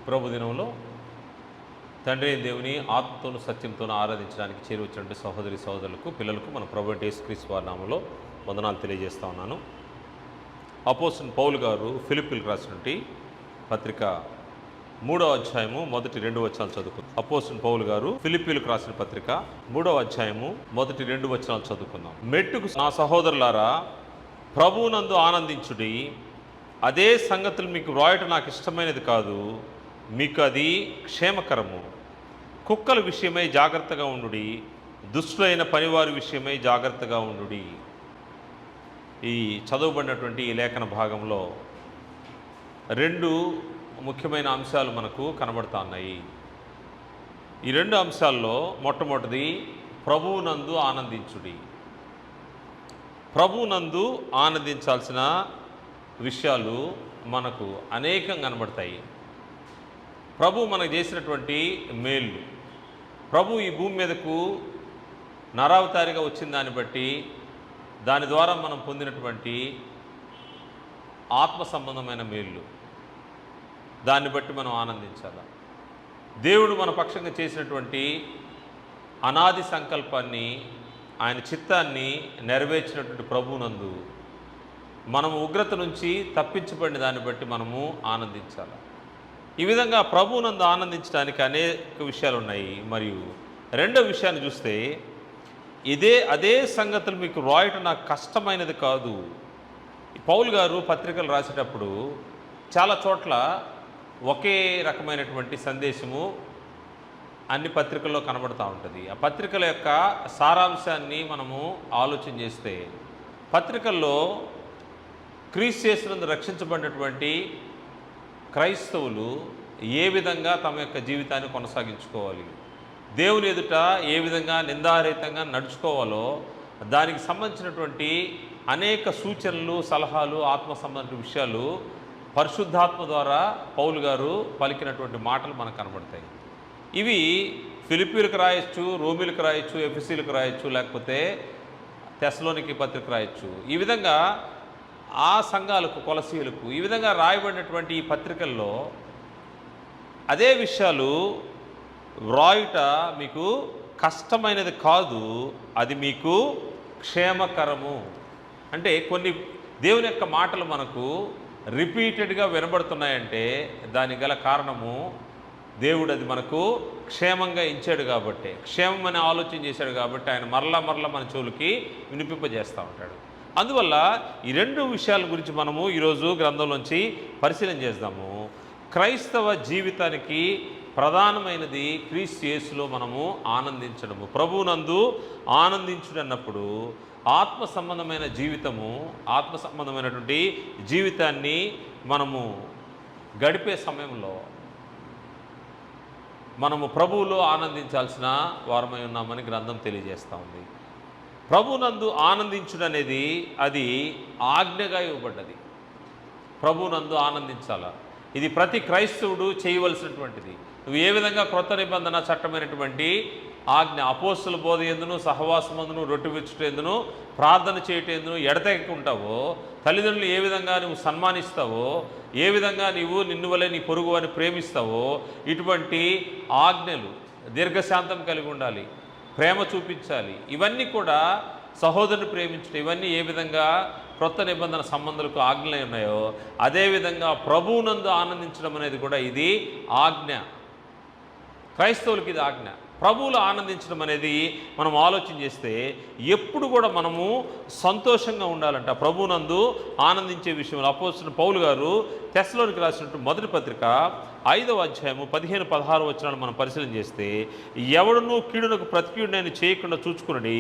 ప్రభు దినంలో తండ్రి దేవుని ఆత్మతోనూ సత్యంతోనూ ఆరాధించడానికి చేరువచ్చినటువంటి సహోదరి సహోదరులకు పిల్లలకు మన ప్రభు యేసుక్రీస్తు వారి నామములో వందనాలు తెలియజేస్తా ఉన్నాను. అపోస్తలుడైన పౌలు గారు ఫిలిప్పీయులకు రాసినటువంటి పత్రిక 3వ అధ్యాయము మొదటి 2 వచనాలు చదువుకుందాం. అపోస్తలుడైన పౌలు గారు ఫిలిప్పీయులకు రాసిన పత్రిక 3వ అధ్యాయము మొదటి 2 వచనాలు చదువుకుందాం. మెట్టుకు నా సహోదరులారా, ప్రభువునందు ఆనందించుడి. అదే సంగతులు మీకు వ్రాయటం నాకు ఇష్టమైనది కాదు, మీకు అది క్షేమకరము. కుక్కల విషయమై జాగ్రత్తగా ఉండుడి, దుష్టులైన పనివారి విషయమై జాగ్రత్తగా ఉండుడి. ఈ చదవబడినటువంటి ఈ లేఖన భాగంలో 2 ముఖ్యమైన అంశాలు మనకు కనబడుతూ ఉన్నాయి. ఈ 2 అంశాల్లో మొట్టమొదటిది ప్రభువునందు ఆనందించుడి. ప్రభువునందు ఆనందించాల్సిన విషయాలు మనకు అనేకం కనబడతాయి. ప్రభు మనకు చేసినటువంటి మేలు, ప్రభు ఈ భూమి మీదకు నరావతారిగా వచ్చిన దాన్ని బట్టి, దాని ద్వారా మనం పొందినటువంటి ఆత్మ సంబంధమైన మేలు, దాన్ని బట్టి మనం ఆనందించాలి. దేవుడు మన పక్షంగా చేసినటువంటి అనాది సంకల్పాన్ని, ఆయన చిత్తాన్ని నెరవేర్చినటువంటి ప్రభువునందు మనము ఉగ్రత నుంచి తప్పించబడిన దాన్ని బట్టి మనము ఆనందించాలి. ఈ విధంగా ప్రభువునందు ఆనందించడానికి అనేక విషయాలు ఉన్నాయి. మరియు రెండో విషయాన్ని చూస్తే, అదే సంగతులు మీకు రాయటం నాకు కష్టమైనది కాదు. పౌలు గారు పత్రికలు రాసేటప్పుడు చాలా చోట్ల ఒకే రకమైనటువంటి సందేశము అన్ని పత్రికల్లో కనబడుతూ ఉంటుంది. ఆ పత్రికల యొక్క సారాంశాన్ని మనము ఆలోచన చేస్తే, పత్రికల్లో క్రీస్తు యేసునందు రక్షించబడినటువంటి క్రైస్తవులు ఏ విధంగా తమ యొక్క జీవితాన్ని కొనసాగించుకోవాలి, దేవుని ఎదుట ఏ విధంగా నిందారహితంగా నడుచుకోవాలో దానికి సంబంధించినటువంటి అనేక సూచనలు, సలహాలు, ఆత్మ సంబంధించిన విషయాలు పరిశుద్ధాత్మ ద్వారా పౌలు గారు పలికినటువంటి మాటలు మనకు కనబడతాయి. ఇవి ఫిలిప్పీలకు రాయొచ్చు, రోమిలకు రాయొచ్చు, ఎఫెసీలకు రాయొచ్చు, లేకపోతే తెస్సలోనికీ పత్రిక రాయొచ్చు. ఈ విధంగా ఆ సంఘాలకు, కొలసీయులకు ఈ విధంగా రాయబడినటువంటి ఈ పత్రికల్లో అదే విషయాలు వ్రాయుట మీకు కష్టమైనది కాదు, అది మీకు క్షేమకరము. అంటే కొన్ని దేవుని యొక్క మాటలు మనకు రిపీటెడ్గా వినబడుతున్నాయంటే దానికి గల కారణము దేవుడు అది మనకు క్షేమంగా ఇచ్చాడు కాబట్టి, క్షేమం అని ఆలోచన చేశాడు కాబట్టి ఆయన మరలా మన చెవులకి వినిపింపజేస్తూ ఉంటాడు. అందువల్ల ఈ 2 విషయాల గురించి మనము ఈరోజు గ్రంథంలోంచి పరిశీలన చేద్దాము. క్రైస్తవ జీవితానికి ప్రధానమైనది క్రీస్తు యేసులో మనము ఆనందించడము. ప్రభువునందు ఆనందించుడు అన్నప్పుడు ఆత్మ సంబంధమైన జీవితము, ఆత్మ సంబంధమైనటువంటి జీవితాన్ని మనము గడిపే సమయంలో మనము ప్రభువులో ఆనందించాల్సిన వారమై ఉన్నామని గ్రంథం తెలియజేస్తూ ఉంది. ప్రభువునందు ఆనందించుడు అనేది అది ఆజ్ఞగా ఇవ్వబడ్డది. ప్రభువునందు ఆనందించాలా, ఇది ప్రతి క్రైస్తవుడు చేయవలసినటువంటిది. నువ్వు ఏ విధంగా క్రొత్త నిబంధన చట్టమైనటువంటి ఆజ్ఞ, అపోస్తల బోధ ఎందును, సహవాసమందును, రొట్టె విరుచుట ఎందును, ప్రార్థన చేయటం ఎడతెగకుంటావో, తల్లిదండ్రులు ఏ విధంగా నువ్వు సన్మానిస్తావో, ఏ విధంగా నీవు నిన్ను వలె నీ పొరుగు వారిని ప్రేమిస్తావో, ఇటువంటి ఆజ్ఞలు, దీర్ఘశాంతం కలిగి ఉండాలి, ప్రేమ చూపించాలి, ఇవన్నీ కూడా సహోదరుని ప్రేమించడం, ఇవన్నీ ఏ విధంగా క్రొత్త నిబంధన సంబంధాలకు ఆజ్ఞలు ఉన్నాయో అదేవిధంగా ప్రభువునందు ఆనందించడం అనేది కూడా ఇది ఆజ్ఞ. క్రైస్తవులకి ఇది ఆజ్ఞ. ప్రభువులో ఆనందించడం అనేది మనం ఆలోచన చేస్తే ఎప్పుడు కూడా మనము సంతోషంగా ఉండాలంట. ప్రభువునందు ఆనందించే విషయంలో అపోస్తలుడైన పౌలు గారు తెస్సలోనికీ రాసినట్టు మొదటి పత్రిక 5వ అధ్యాయము 15-16 వచనాలు మనం పరిశీలన చేస్తే, ఎవడును కీడునకు ప్రతికీడునని చేయకుండా చూచుకునడి,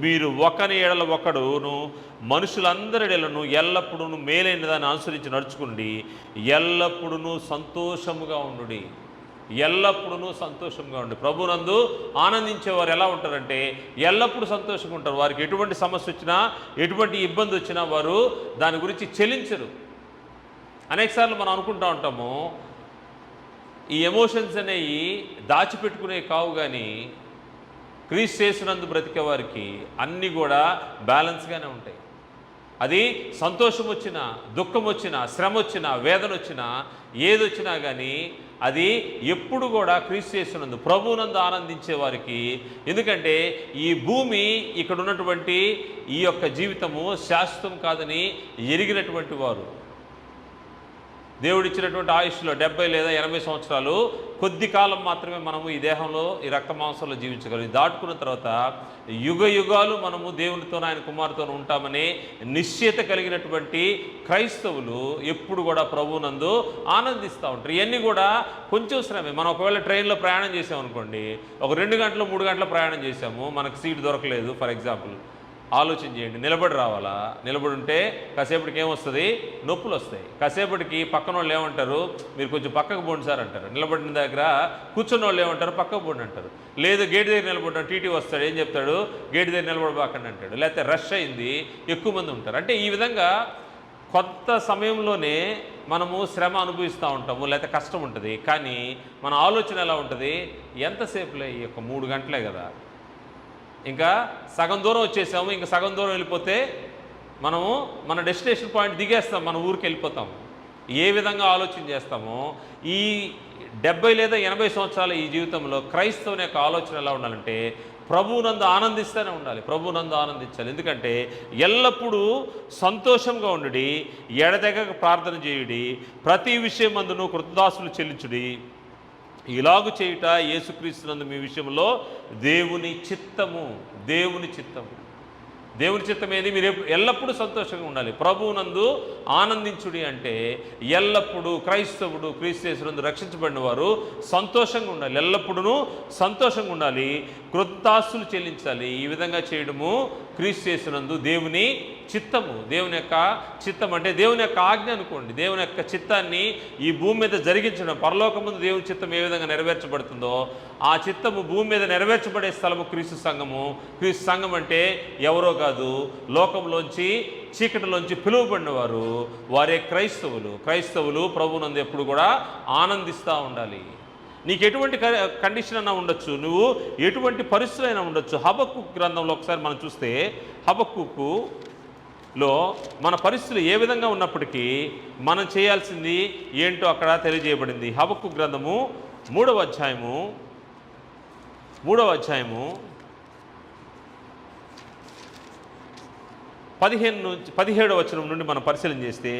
మీరు ఒకని ఎడల ఒకడును మనుషులందరి ఎడలను ఎల్లప్పుడూ మేలైన దాన్ని అనుసరించి నడుచుకుని ఎల్లప్పుడూ సంతోషముగా ఉండుడి. ఎల్లప్పుడూ సంతోషంగా ఉండి ప్రభునందు ఆనందించేవారు ఎలా ఉంటారంటే ఎల్లప్పుడూ సంతోషంగా ఉంటారు. వారికి ఎటువంటి సమస్య వచ్చినా, ఎటువంటి ఇబ్బంది వచ్చినా వారు దాని గురించి చెలించరు. అనేకసార్లు మనం అనుకుంటూ ఉంటాము, ఈ ఎమోషన్స్ అనేవి దాచిపెట్టుకునే కావు, కానీ క్రీస్తు యేసునందు బ్రతికే వారికి అన్నీ కూడా బ్యాలెన్స్గానే ఉంటాయి. అది సంతోషం వచ్చినా, దుఃఖం వచ్చినా, శ్రమ వచ్చినా, వేదన వచ్చినా, ఏదొచ్చినా కానీ అది ఎప్పుడు కూడా క్రీస్తు యేసునందు ప్రభువునందు ఆనందించే వారికి. ఎందుకంటే ఈ భూమి ఇక్కడ ఉన్నటువంటి ఈ యొక్క జీవితము శాశ్వతం కాదని ఎరిగినటువంటి వారు, దేవుడిచ్చినటువంటి ఆయుష్లో 70 లేదా 80 సంవత్సరాలు కొద్ది కాలం మాత్రమే మనము ఈ దేహంలో ఈ రక్త మాంసంలో జీవించగలం. దాటుకున్న తర్వాత యుగ యుగాలు మనము దేవునితో ఆయన కుమారుతో ఉంటామని నిశ్చయత కలిగినటువంటి క్రైస్తవులు ఎప్పుడు కూడా ప్రభువునందు ఆనందిస్తూ ఉంటారు. ఇవన్నీ కూడా కొంచెం శ్రమే. మనం ఒకవేళ ట్రైన్లో ప్రయాణం చేసామనుకోండి, ఒక 2 గంటలు 3 గంటల ప్రయాణం చేసాము, మనకు సీట్ దొరకలేదు ఫర్ ఎగ్జాంపుల్, ఆలోచన చేయండి. నిలబడి రావాలా? నిలబడి ఉంటే కాసేపటికి ఏమొస్తుంది? నొప్పులు వస్తాయి. కాసేపటికి పక్కన వాళ్ళు ఏమంటారు? మీరు కొంచెం పక్కకు పోండి సార్ అంటారు. నిలబడిన దగ్గర కూర్చున్న వాళ్ళు ఏమంటారు? పక్కకు పోండి అంటారు. లేదు గేట్ దగ్గర నిలబడ్డాడు, టీటీ వస్తాడు, ఏం చెప్తాడు? గేట్ దగ్గర నిలబడబాకండి అంటాడు. లేకపోతే రష్ అయింది, ఎక్కువ మంది ఉంటారు. అంటే ఈ విధంగా కొత్త సమయంలోనే మనము శ్రమ అనుభవిస్తూ ఉంటాము, లేకపోతే కష్టం ఉంటుంది. కానీ మన ఆలోచన ఎలా ఉంటుంది? ఎంతసేపులే, ఈ యొక్క 3 గంటలే కదా, ఇంకా సగం దూరం వచ్చేసాము, ఇంకా సగం దూరం వెళ్ళిపోతే మనము మన డెస్టినేషన్ పాయింట్ దిగేస్తాం, మన ఊరికి వెళ్ళిపోతాము. ఏ విధంగా ఆలోచన చేస్తామో ఈ 70 లేదా 80 సంవత్సరాల ఈ జీవితంలో క్రైస్తవుని యొక్క ఆలోచన ఎలా ఉండాలంటే ప్రభువునందు ఆనందిస్తూనే ఉండాలి, ప్రభువునందు ఆనందించాలి. ఎందుకంటే ఎల్లప్పుడూ సంతోషంగా ఉండుడి, ఎడతెగక ప్రార్థన చేయుడి, ప్రతి విషయం అందును కృతజ్ఞతాస్తులు చెల్లించుడి, ఇలాగు చేయుట యేసుక్రీస్తునందు మీ విషయంలో దేవుని చిత్తము. దేవుని చిత్తము, దేవుని చిత్తం ఏది? మీరు ఎల్లప్పుడూ సంతోషంగా ఉండాలి, ప్రభువునందు ఆనందించుడి. అంటే ఎల్లప్పుడూ క్రైస్తవుడు క్రీస్తు యేసునందు రక్షించబడిన వారు సంతోషంగా ఉండాలి, ఎల్లప్పుడూ సంతోషంగా ఉండాలి, కృతజ్ఞతాస్తులు చెల్లించాలి. ఈ విధంగా చేయడము క్రీస్తు యేసునందు దేవుని చిత్తము. దేవుని యొక్క చిత్తం అంటే దేవుని యొక్క ఆజ్ఞ అనుకోండి. దేవుని యొక్క చిత్తాన్ని ఈ భూమి మీద జరిగించడం, పరలోకముందు దేవుని చిత్తం ఏ విధంగా నెరవేర్చబడుతుందో ఆ చిత్తము భూమి మీద నెరవేర్చబడే స్థలము క్రీస్తు సంఘము. క్రీస్తు సంఘం అంటే ఎవరో కాదు, లోకంలోంచి చీకటిలోంచి పిలువబడిన వారు, వారే క్రైస్తవులు. క్రైస్తవులు ప్రభువునందు ఎప్పుడు కూడా ఆనందిస్తూ ఉండాలి. నీకు ఎటువంటి కండిషన్ అన్నా ఉండొచ్చు, నువ్వు ఎటువంటి పరిస్థితులైనా ఉండొచ్చు. హబక్కూకు గ్రంథంలో ఒకసారి మనం చూస్తే, హబక్కూకులో మన పరిస్థితులు ఏ విధంగా ఉన్నప్పటికీ మనం చేయాల్సింది ఏంటో అక్కడ తెలియజేయబడింది. హబక్కూకు గ్రంథము 3వ అధ్యాయము 17వ వచనం నుండి మనం పరిశీలన చేస్తే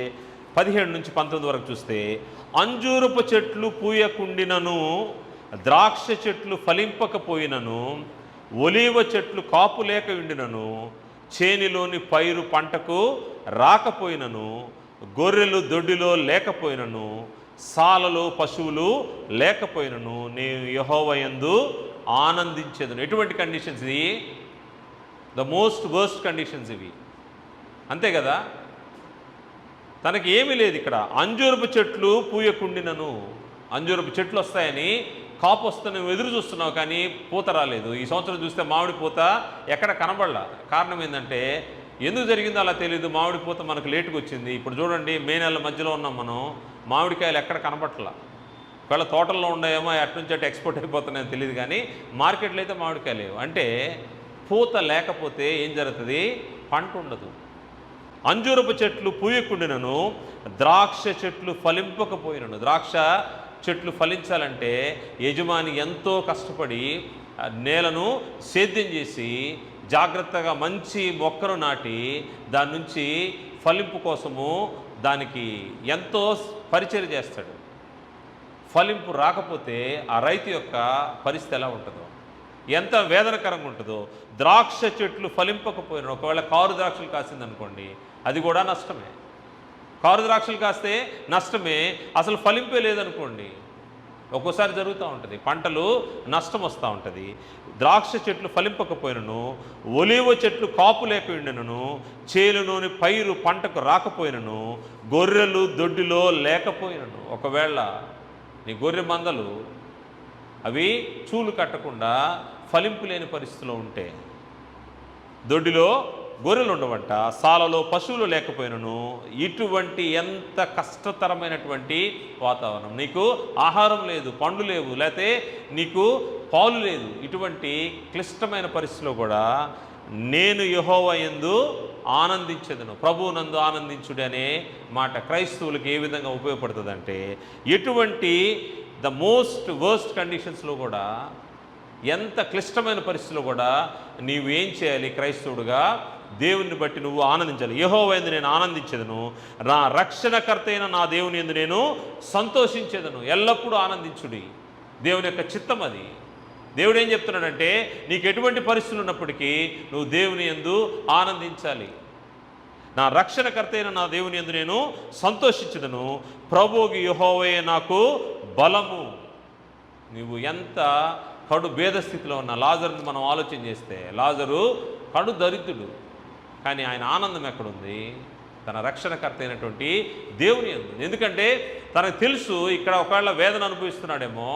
17 నుంచి 19 వరకు చూస్తే, అంజూరపు చెట్లు పూయకుండినను, ద్రాక్ష చెట్లు ఫలింపకపోయినను, ఒలీవ చెట్లు కాపు లేక ఉండినను, చేనిలోని పైరు పంటకు రాకపోయినను, గొర్రెలు దొడ్డిలో లేకపోయినను, సాలలో పశువులు లేకపోయినను, నేను యెహోవా యందు ఆనందించేదను. ఎటువంటి కండిషన్స్ ఇవి? ద మోస్ట్ వర్స్ట్ కండిషన్స్ ఇవి, అంతే కదా. తనకి ఏమీ లేదు ఇక్కడ. అంజూరపు చెట్లు పూయకుండినను, అంజూరపు చెట్లు వస్తాయని కాపు వస్తాను ఎదురు చూస్తున్నావు, కానీ పూత రాలేదు. ఈ సంవత్సరం చూస్తే మామిడి పూత ఎక్కడ కనబడలా. కారణం ఏంటంటే ఎందుకు జరిగిందో అలా తెలియదు. మామిడి పూత మనకు లేటుకు వచ్చింది. ఇప్పుడు చూడండి, మే నెల మధ్యలో ఉన్నాం మనం, మామిడికాయలు ఎక్కడ కనబట్లా. ఒకవేళ తోటల్లో ఉన్నాయేమో, అటు నుంచి అటు ఎక్స్పోర్ట్ అయిపోతున్నాయో తెలియదు, కానీ మార్కెట్లో అయితే మామిడికాయలు లేవు. అంటే పూత లేకపోతే ఏం జరుగుతుంది? పంట ఉండదు. అంజూరపు చెట్లు పూయకుండినను, ద్రాక్ష చెట్లు ఫలింపకపోయినను. ద్రాక్ష చెట్లు ఫలించాలంటే యజమాని ఎంతో కష్టపడి నేలను సేద్యం చేసి జాగ్రత్తగా మంచి మొక్కను నాటి దాని నుంచి ఫలింపు కోసము దానికి ఎంతో పరిచర్య చేస్తాడు. ఫలింపు రాకపోతే ఆ రైతు యొక్క పరిస్థితి ఎలా ఉంటుందో, ఎంత వేదనకరంగా ఉంటుందో. ద్రాక్ష చెట్లు ఫలింపకపోయినా, ఒకవేళ కారు ద్రాక్షలు కాసిందనుకోండి, అది కూడా నష్టమే. కారు ద్రాక్షలు కాస్తే నష్టమే, అసలు ఫలింపే లేదనుకోండి, ఒక్కోసారి జరుగుతూ ఉంటుంది, పంటలు నష్టం వస్తూ ఉంటుంది. ద్రాక్ష చెట్లు ఫలింపకపోయినను, ఒలీవ చెట్లు కాపు లేకపోయినను, చేలులోని పైరు పంటకు రాకపోయినను, గొర్రెలు దొడ్డిలో లేకపోయినను. ఒకవేళ నీ గొర్రె మందలు అవి చూలు కట్టకుండా ఫలింపు లేని పరిస్థితిలో ఉంటే, దొడ్డిలో గొర్రెలు ఉండవంట, సాలలో పశువులు లేకపోయినను, ఇటువంటి ఎంత కష్టతరమైనటువంటి వాతావరణం, నీకు ఆహారం లేదు, పండ్లు లేవు, లేకపోతే నీకు పాలు లేదు, ఇటువంటి క్లిష్టమైన పరిస్థితిలో కూడా నేను యెహోవా యందు ఆనందించెదను, ప్రభువునందు ఆనందించుడి అనే మాట క్రైస్తవులకు ఏ విధంగా ఉపయోగపడుతుందంటే, ఎటువంటి ద మోస్ట్ వర్స్ట్ కండిషన్స్లో కూడా, ఎంత క్లిష్టమైన పరిస్థితుల్లో కూడా నీవు ఏం చేయాలి? క్రైస్తవుడుగా దేవుని బట్టి నువ్వు ఆనందించాలి. యెహోవా యందు నేను ఆనందించేదను, నా రక్షణకర్త అయిన నా దేవుని యందు నేను సంతోషించేదను. ఎల్లప్పుడూ ఆనందించుడి. దేవుని యొక్క చిత్తం అది. దేవుడు ఏం చెప్తున్నాడంటే, నీకు ఎటువంటి పరిస్థితులు ఉన్నప్పటికీ నువ్వు దేవుని యందు ఆనందించాలి. నా రక్షణకర్త అయిన నా దేవుని యందు నేను సంతోషించదను, ప్రభువుకి యెహోవాయే నాకు బలము. నువ్వు ఎంత కడు భేద స్థితిలో ఉన్న లాజరుని మనం ఆలోచన చేస్తే, లాజరు కడు దరిద్రుడు, కానీ ఆయన ఆనందం ఎక్కడుంది? తన రక్షణకర్త అయినటువంటి దేవుని యందు. ఎందుకంటే తనకు తెలుసు ఇక్కడ ఒకవేళ వేదన అనుభవిస్తున్నాడేమో,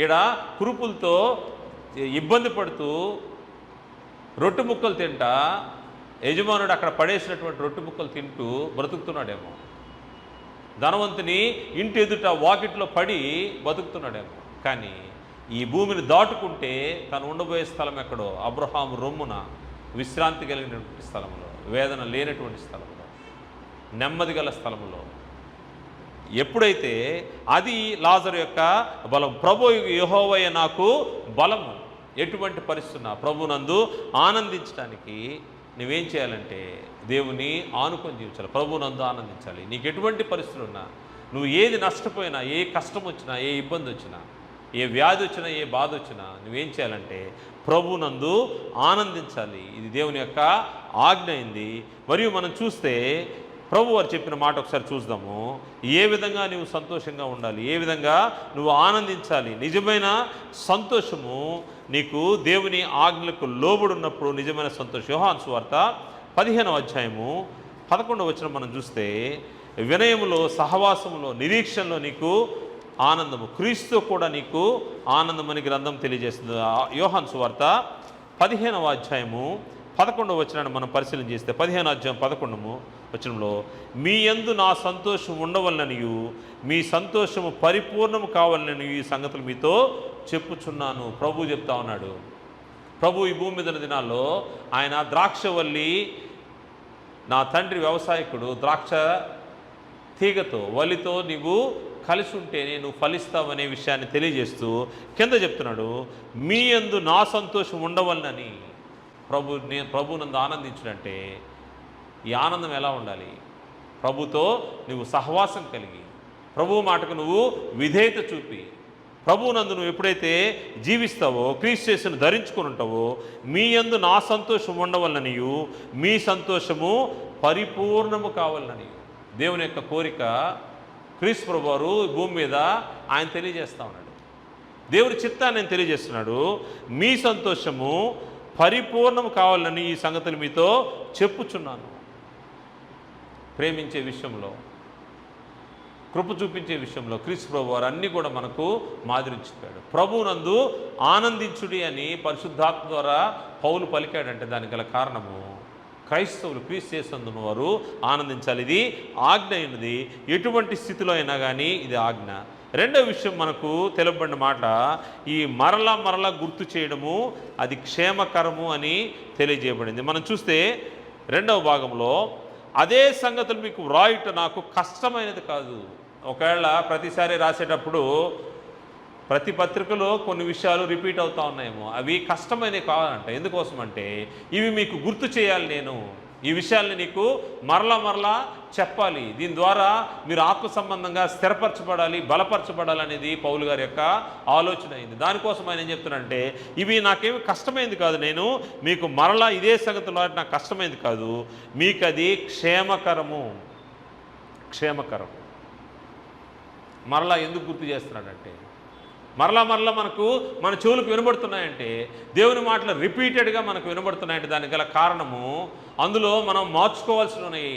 ఈడ కురుపులతో ఇబ్బంది పడుతూ రొట్టె ముక్కలు తింటా, యజమానుడు అక్కడ పడేసినటువంటి రొట్టె ముక్కలు తింటూ బ్రతుకుతున్నాడేమో, ధనవంతుని ఇంటి ఎదుట వాకిట్లో పడి బతుకుతున్నాడేమో. కానీ ఈ భూమిని దాటుకుంటే తను ఉండబోయే స్థలం ఎక్కడో? అబ్రహాము రొమ్మున విశ్రాంతి కలిగినటువంటి స్థలంలో, వేదన లేనటువంటి స్థలంలో, నెమ్మది గల స్థలంలో. ఎప్పుడైతే అది లాజరు యొక్క బలం. ప్రభు యెహోవాయే నాకు బలము. ఎటువంటి పరిస్థితున్నా ప్రభునందు ఆనందించడానికి నువ్వేం చేయాలంటే దేవుని ఆనుకొని జీవించాలి, ప్రభునందు ఆనందించాలి. నీకు ఎటువంటి పరిస్థితులు ఉన్నా, నువ్వు ఏది నష్టపోయినా, ఏ కష్టం వచ్చినా, ఏ ఇబ్బంది వచ్చినా, ఏ వ్యాధి వచ్చినా, ఏ బాధ వచ్చినా నువ్వేం చేయాలంటే ప్రభునందు ఆనందించాలి. ఇది దేవుని యొక్క ఆజ్ఞ అయింది. మరియు మనం చూస్తే ప్రభు వారు చెప్పిన మాట ఒకసారి చూద్దాము. ఏ విధంగా నువ్వు సంతోషంగా ఉండాలి, ఏ విధంగా నువ్వు ఆనందించాలి. నిజమైన సంతోషము నీకు దేవుని ఆజ్ఞలకు లోబడున్నప్పుడు నిజమైన సంతోషం. యోహాను సువార్త 15వ అధ్యాయము 11వ వచనం మనం చూస్తే, వినయములో, సహవాసములో, నిరీక్షణలో నీకు ఆనందము, క్రీస్తు కూడా నీకు ఆనందమని గ్రంథం తెలియజేస్తుంది. యోహాను సువార్త 15వ అధ్యాయము 11వ వచనాన్ని మనం పరిశీలన చేస్తే, 15వ అధ్యాయం 11వ వచనంలో, మీ యందు నా సంతోషం ఉండవలననియు మీ సంతోషము పరిపూర్ణము కావాలని ఈ సంగతులు మీతో చెప్పుచున్నాను. ప్రభు చెప్తా ఉన్నాడు. ప్రభు ఈ భూమి మీద దినాల్లో ఆయన ద్రాక్షవల్లి, నా తండ్రి వ్యవసాయకుడు, ద్రాక్ష తీగతో, వలితో నీవు కలిసి ఉంటేనే నువ్వు ఫలిస్తావనే విషయాన్ని తెలియజేస్తూ కింద చెప్తున్నాడు, మీ యందు నా సంతోషం ఉండవలనని. ప్రభునందు ఆనందించినట్టే ఈ ఆనందం ఎలా ఉండాలి? ప్రభుతో నువ్వు సహవాసం కలిగి, ప్రభు మాటకు నువ్వు విధేయత చూపి, ప్రభువునందు నువ్వు ఎప్పుడైతే జీవిస్తావో, క్రీస్తును ధరించుకుని ఉంటావో, మీ యందు నా సంతోషం ఉండవలననియు మీ సంతోషము పరిపూర్ణము కావాలని. దేవుని యొక్క కోరిక క్రీస్తు ప్రభు వారు భూమి మీద ఆయన తెలియజేస్తూ ఉన్నాడు. దేవుని చిత్తాన్ని ఆయన తెలియజేస్తున్నాడు. మీ సంతోషము పరిపూర్ణము కావాలని ఈ సంగతులు మీతో చెప్పుచున్నాను. ప్రేమించే విషయంలో, కృప చూపించే విషయంలో క్రీస్తు ప్రభు వారు అన్నీ కూడా మనకు మాదిరించాడు. ప్రభువునందు ఆనందించుడి అని పరిశుద్ధాత్మ ద్వారా పౌలు పలికాడంటే దానికి గల కారణము, క్రైస్తవులు క్రీస్తు యేసునందు వారు ఆనందించాలి. ఇది ఆజ్ఞ అయినది. ఎటువంటి స్థితిలో అయినా కానీ ఇది ఆజ్ఞ. రెండవ విషయం మనకు తెలుపబడిన మాట, ఈ మరలా గుర్తు చేయడము అది క్షేమకరము అని తెలియజేయబడింది. మనం చూస్తే 2వ భాగంలో, అదే సంగతులు మీకు వ్రాయుట నాకు కష్టమైనది కాదు. ఒకవేళ ప్రతిసారి రాసేటప్పుడు ప్రతి పత్రికలో కొన్ని విషయాలు రిపీట్ అవుతూ ఉన్నాయేమో, అవి కష్టమైనవి కావాలంట. ఎందుకోసం అంటే ఇవి మీకు గుర్తు చేయాలి, నేను ఈ విషయాల్ని నీకు మరలా చెప్పాలి. దీని ద్వారా మీరు ఆత్మ సంబంధంగా స్థిరపరచబడాలి, బలపరచబడాలి అనేది పౌలు గారి యొక్క ఆలోచన అయింది. దానికోసం ఆయన ఏం చెప్తున్నాడంటే, ఇవి నాకేమి కష్టమైంది కాదు, నేను మీకు మరలా ఇదే సంగతిలో నాకు కష్టమైంది కాదు, మీకు అది క్షేమకరము. మరలా ఎందుకు గుర్తు చేస్తున్నాడంటే, మరలా మనకు మన చెవులకు వినబడుతున్నాయంటే, దేవుని మాటలు రిపీటెడ్గా మనకు వినబడుతున్నాయంటే దానికి గల కారణము, అందులో మనం మార్చుకోవాల్సినవి,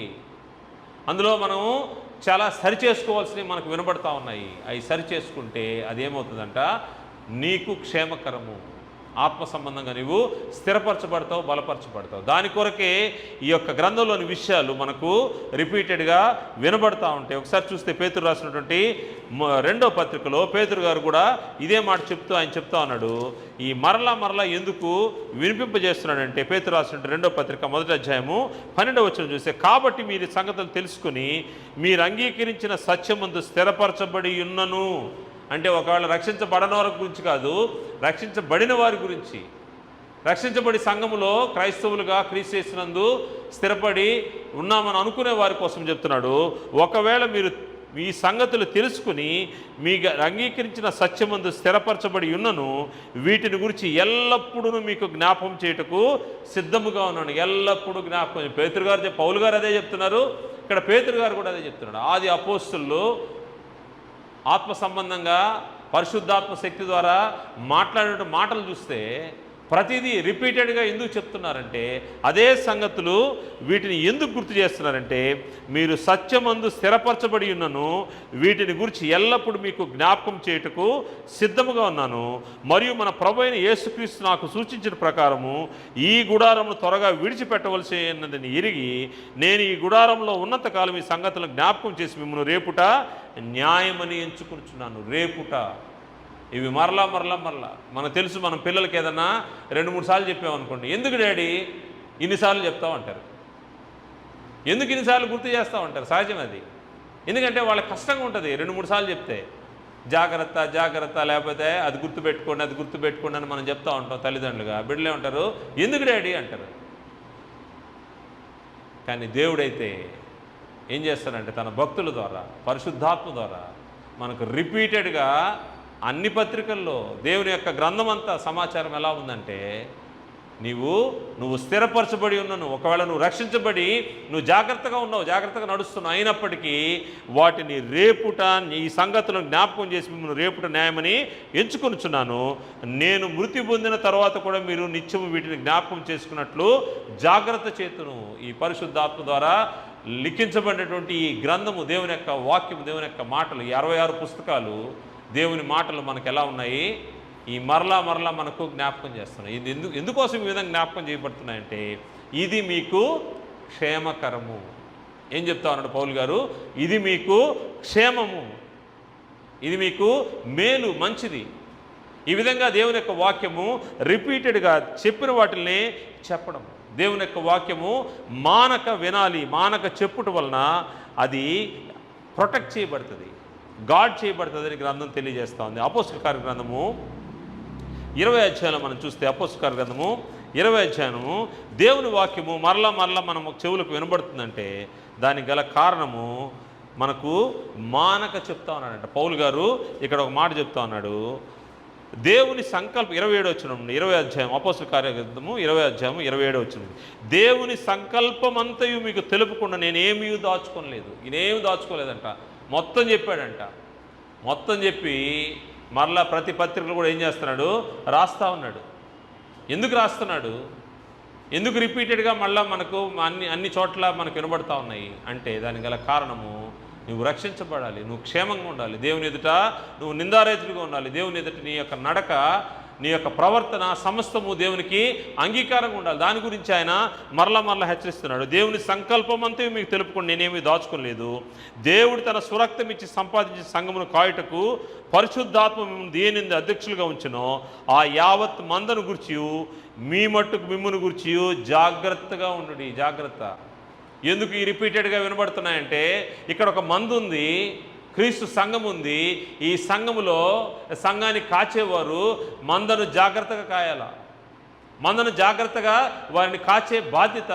అందులో మనం చాలా సరి చేసుకోవాల్సినవి మనకు వినబడతా ఉన్నాయి. అవి సరి చేసుకుంటే అదేమవుతుందంట, నీకు క్షేమకరము, ఆత్మ సంబంధంగా నీవు స్థిరపరచబడతావు, బలపరచబడతావు. దాని కొరకే ఈ యొక్క గ్రంథంలోని విషయాలు మనకు రిపీటెడ్గా వినబడతా ఉంటాయి. ఒకసారి చూస్తే పేతురు రాసినటువంటి 2వ పత్రికలో పేతురు గారు కూడా ఇదే మాట ఆయన చెప్తా ఉన్నాడు. ఈ మరలా ఎందుకు వినిపింపజేస్తున్నాడంటే, పేతురు రాసినటువంటి 2వ పత్రిక 1వ అధ్యాయము 12వ వచనం చూస్తే, కాబట్టి మీరు సంగతులు తెలుసుకుని మీరు అంగీకరించిన సత్యమందు స్థిరపరచబడి ఉన్నను అంటే ఒకవేళ రక్షించబడని వారి గురించి కాదు, రక్షించబడిన వారి గురించి. రక్షించబడి సంఘములో క్రైస్తవులుగా క్రీస్తు యేసునందు స్థిరపడి ఉన్నామని అనుకునే వారి కోసం చెప్తున్నాడు. ఒకవేళ మీరు ఈ సంగతులు తెలుసుకుని మీకు అంగీకరించిన సత్యమందు స్థిరపరచబడి ఉన్నను, వీటిని గురించి ఎల్లప్పుడూ మీకు జ్ఞాపకం చేయుటకు సిద్ధముగా ఉన్నాను. ఎల్లప్పుడూ జ్ఞాపకం. పేతురు గారు, పౌలు గారు అదే చెప్తున్నారు, ఇక్కడ పేతురు గారు కూడా అదే చెప్తున్నాడు. ఆది అపోస్తులు ఆత్మ సంబంధంగా పరిశుద్ధాత్మ శక్తి ద్వారా మాట్లాడే మాటలు చూస్తే ప్రతిదీ రిపీటెడ్గా ఎందుకు చెప్తున్నారంటే, అదే సంగతులు వీటిని ఎందుకు గుర్తు చేస్తున్నారంటే, మీరు సత్యమందు స్థిరపరచబడి ఉన్నను, వీటిని గురించి ఎల్లప్పుడూ మీకు జ్ఞాపకం చేయుటకు సిద్ధముగా ఉన్నాను. మరియు మన ప్రభు అయిన యేసుక్రీస్తు నాకు సూచించిన ప్రకారము ఈ గుడారమును త్వరగా విడిచిపెట్టవలసి ఉన్నదని ఎరిగి, నేను ఈ గుడారంలో ఉన్నంతకాలం ఈ సంగతులను జ్ఞాపకం చేసి మిమ్మల్ని రేపుట న్యాయమని ఎంచుకుంటున్నాను. రేపుట ఇవి మరలా మనకు తెలుసు. మన పిల్లలకి ఏదన్నా 2-3 సార్లు చెప్పామనుకోండి, ఎందుకు డాడీ ఇన్నిసార్లు చెప్తావు అంటారు. ఎందుకు ఇన్నిసార్లు గుర్తు చేస్తావు అంటారు. సహజం అది. ఎందుకంటే వాళ్ళకి కష్టంగా ఉంటుంది 2-3 సార్లు చెప్తే. జాగ్రత్త జాగ్రత్త, లేకపోతే అది గుర్తుపెట్టుకోండి అని మనం చెప్తా ఉంటాం తల్లిదండ్రులుగా. బిడ్డలే ఉంటారు, ఎందుకు డాడీ అంటారు. కానీ దేవుడైతే ఏం చేస్తాడంటే తన భక్తుల ద్వారా, పరిశుద్ధాత్మ ద్వారా మనకు రిపీటెడ్గా అన్ని పత్రికల్లో దేవుని యొక్క గ్రంథం అంతా సమాచారం ఎలా ఉందంటే, నువ్వు స్థిరపరచబడి ఉన్నాను, ఒకవేళ నువ్వు రక్షించబడి నువ్వు జాగ్రత్తగా ఉన్నావు, జాగ్రత్తగా నడుస్తున్నావు, అయినప్పటికీ వాటిని రేపుట, ఈ సంగతులను జ్ఞాపకం చేసి మిమ్మల్ని రేపుట న్యాయమని ఎంచుకొనుచున్నాను. నేను మృతి పొందిన తర్వాత కూడా మీరు నిత్యము వీటిని జ్ఞాపకం చేసుకున్నట్లు జాగ్రత్త చేతును. ఈ పరిశుద్ధాత్మ ద్వారా లిఖించబడినటువంటి ఈ గ్రంథము, దేవుని యొక్క వాక్యము, దేవుని యొక్క మాటలు, ఈ 66 పుస్తకాలు దేవుని మాటలు మనకు ఎలా ఉన్నాయి, ఈ మరలా మనకు జ్ఞాపకం చేస్తున్నాయి. ఇది ఎందుకోసం ఈ విధంగా జ్ఞాపకం చేయబడుతున్నాయంటే, ఇది మీకు క్షేమకరము. ఏం చెప్తా ఉన్నాడు పౌలు గారు? ఇది మీకు క్షేమము, ఇది మీకు మేలు, మంచిది. ఈ విధంగా దేవుని యొక్క వాక్యము రిపీటెడ్గా చెప్పిన వాటిని చెప్పడం, దేవుని యొక్క వాక్యము మానక వినాలి, మానక చెప్పుట వలన అది ప్రొటెక్ట్ చేయబడుతుంది, గాడ్ చేయబడుతుందని గ్రంథం తెలియజేస్తూ ఉంది. అపోస్తల కార్య గ్రంథము 20 అధ్యాయంలో మనం చూస్తే, అపోస్తల కార్య గ్రంథము 20 అధ్యాయము దేవుని వాక్యము మరలా మనం చెవులకు వినబడుతుందంటే దానికి గల కారణము మనకు మానక చెప్తా ఉన్నాడంట పౌలు గారు. ఇక్కడ ఒక మాట చెప్తా ఉన్నాడు, దేవుని సంకల్పం 27 వచనం, 20 అధ్యాయం అపోస్తల కార్య గ్రంథము 20 అధ్యాయం 27 వచనం, దేవుని సంకల్పం అంతయు మీకు తెలుపకుండా నేనేమీ దాచుకోలేదు. నేనేమి దాచుకోలేదంట, మొత్తం చెప్పాడంట. మొత్తం చెప్పి మరలా ప్రతి పత్రికలు కూడా ఏం చేస్తున్నాడు, రాస్తూ ఉన్నాడు. ఎందుకు రాస్తున్నాడు? ఎందుకు రిపీటెడ్గా మళ్ళీ మనకు అన్ని చోట్ల మనకు వినబడతా ఉన్నాయి అంటే దానికి గల కారణము, నువ్వు రక్షించబడాలి, నువ్వు క్షేమంగా ఉండాలి, దేవుని ఎదుట నువ్వు నిందారహితుడిగా ఉండాలి, దేవుని ఎదుట నీ యొక్క నడక, నీ యొక్క ప్రవర్తన సమస్తము దేవునికి అంగీకారంగా ఉండాలి. దాని గురించి ఆయన మరలా హెచ్చరిస్తున్నాడు. దేవుని సంకల్పం అంతా మీకు తెలుపుకొని నేనేమీ దాచుకోలేదు. దేవుడు తన స్వరక్తం ఇచ్చి సంపాదించిన సంఘమును కాయుటకు పరిశుద్ధాత్మ మిమ్మల్ని దేనింది అధ్యక్షులుగా ఉంచునో ఆ యావత్ మందను గురించి మీ మట్టుకు మిమ్మల్ని గురించి జాగ్రత్తగా ఉండండి. జాగ్రత్త. ఎందుకు ఈ రిపీటెడ్గా వినబడుతున్నాయంటే, ఇక్కడ ఒక మందు ఉంది, క్రీస్తు సంఘం ఉంది. ఈ సంఘాన్ని కాచేవారు మందను జాగ్రత్తగా కాయాల. మందను జాగ్రత్తగా వారిని కాచే బాధ్యత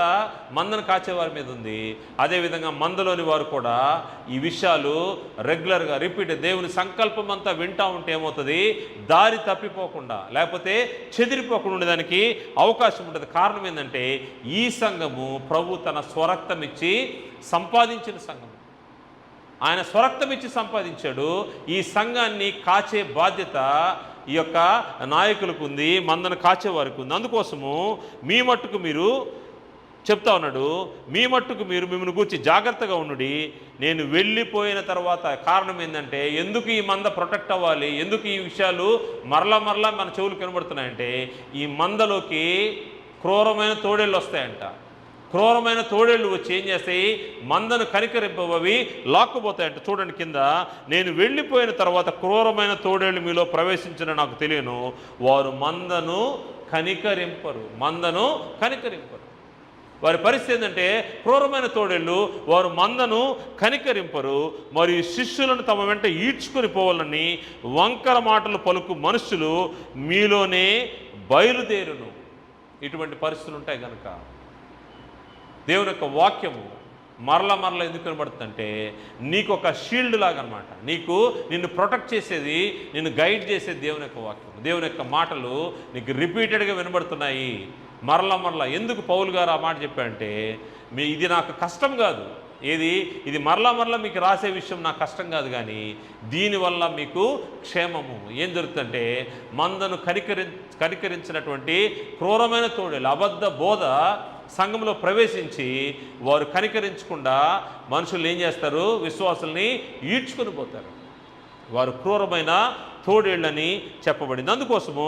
మందను కాచేవారి మీద ఉంది. అదేవిధంగా మందలోని వారు కూడా ఈ విషయాలు రెగ్యులర్గా రిపీట్, దేవుని సంకల్పం అంతా వింటూ ఉంటే ఏమవుతుంది, దారి తప్పిపోకుండా లేకపోతే చెదిరిపోకుండా ఉండేదానికి అవకాశం ఉంటుంది. కారణం ఏంటంటే, ఈ సంఘము ప్రభు తన స్వరక్తం ఇచ్చి సంపాదించిన సంఘం. ఆయన స్వరక్తం ఇచ్చి సంపాదించాడు. ఈ సంఘాన్ని కాచే బాధ్యత ఈ యొక్క నాయకులకు ఉంది, మందను కాచేవారికి ఉంది. అందుకోసము మీ మట్టుకు మీరు చెప్తా ఉన్నాడు, మీ మట్టుకు మీరు మిమ్మల్ని గురించి జాగ్రత్తగా ఉండుడి. నేను వెళ్ళిపోయిన తర్వాత కారణం ఏంటంటే, ఎందుకు ఈ మంద ప్రొటెక్ట్ అవ్వాలి, ఎందుకు ఈ విషయాలు మరలా మన చెవులు కనబడుతున్నాయంటే, ఈ మందలోకి క్రూరమైన తోడేళ్ళు వస్తాయంట. క్రూరమైన తోడేళ్ళు వచ్చి ఏం చేస్తాయి, మందను కనికరింపవి లాక్కుపోతాయంట. చూడండి కింద, నేను వెళ్ళిపోయిన తర్వాత క్రూరమైన తోడేళ్ళు మీలో ప్రవేశించిన నాకు తెలియను, వారు మందను కనికరింపరు. వారి పరిస్థితి ఏంటంటే క్రూరమైన తోడేళ్ళు వారు మందను కనికరింపరు, మరియు శిష్యులను తమ వెంట ఈడ్చుకొని పోవాలని వంకర మాటలు పలుకు మనుషులు మీలోనే బయలుదేరును. ఇటువంటి పరిస్థితులు ఉంటాయి కనుక దేవుని యొక్క వాక్యము మరల ఎందుకు వినబడుతుందంటే నీకు ఒక షీల్డ్ లాగా అనమాట. నిన్ను ప్రొటెక్ట్ చేసేది, నిన్ను గైడ్ చేసేది దేవుని యొక్క వాక్యం. దేవుని యొక్క మాటలు నీకు రిపీటెడ్గా వినబడుతున్నాయి మరల. ఎందుకు పౌలు గారు ఆ మాట చెప్పారంటే, ఇది నాకు కష్టం కాదు, ఇది మరల మీకు రాసే విషయం నాకు కష్టం కాదు, కానీ దీనివల్ల మీకు క్షేమము. ఏం జరుగుతుందంటే మందను కనికరించినటువంటి క్రూరమైన తోడేలు అబద్ధ బోధ సంఘంలో ప్రవేశించి వారు కనికరించకుండా మనుషులు ఏం చేస్తారు, విశ్వాసుల్ని ఈడ్చుకొని పోతారు. వారు క్రూరమైన తోడేళ్ళని చెప్పబడింది. అందుకోసము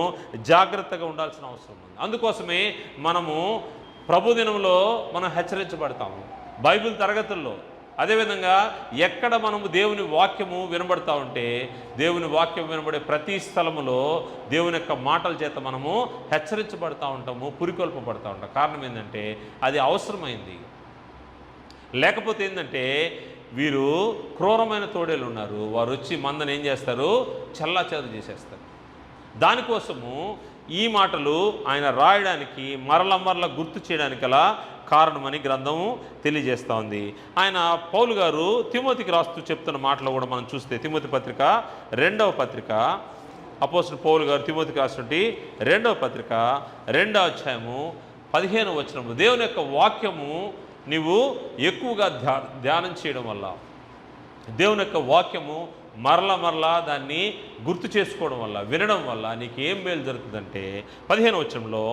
జాగ్రత్తగా ఉండాల్సిన అవసరం ఉంది. అందుకోసమే మనము ప్రభుదినంలో మనం హెచ్చరించబడతాము, బైబిల్ తరగతుల్లో. అదేవిధంగా ఎక్కడ మనము దేవుని వాక్యము వినబడతా ఉంటే దేవుని వాక్యం వినబడే ప్రతి స్థలములో దేవుని యొక్క మాటల చేత మనము హెచ్చరించబడతా ఉంటాము, పురికొల్పబడతా ఉంటాం. కారణం ఏంటంటే అది అవసరమైంది. లేకపోతే ఏంటంటే వీరు క్రూరమైన తోడేళ్ళు ఉన్నారు, వారు వచ్చి మందని ఏం చేస్తారు, చెల్లాచెదరు చేసేస్తారు. దానికోసము ఈ మాటలు ఆయన రాయడానికి మరల గుర్తు చేయడానికి అలా కారణమని గ్రంథము తెలియజేస్తూ ఉంది. ఆయన పౌలు గారు తిమోతికి రాస్తూ చెప్తున్న మాటలు కూడా మనం చూస్తే, తిమోతి పత్రిక 2వ పత్రిక, అపోస్తలుడు పౌలు గారు తిమోతికి రాసినటువంటి 2వ పత్రిక 2వ అధ్యాయము 15వ వచనము, దేవుని యొక్క వాక్యము నీవు ఎక్కువగా ధ్యానం చేయడం వల్ల, దేవుని యొక్క వాక్యము మరలా దాన్ని గుర్తు చేసుకోవడం వల్ల, వినడం వల్ల నీకు ఏం మేలు జరుగుతుందంటే 15వ వచనంలో,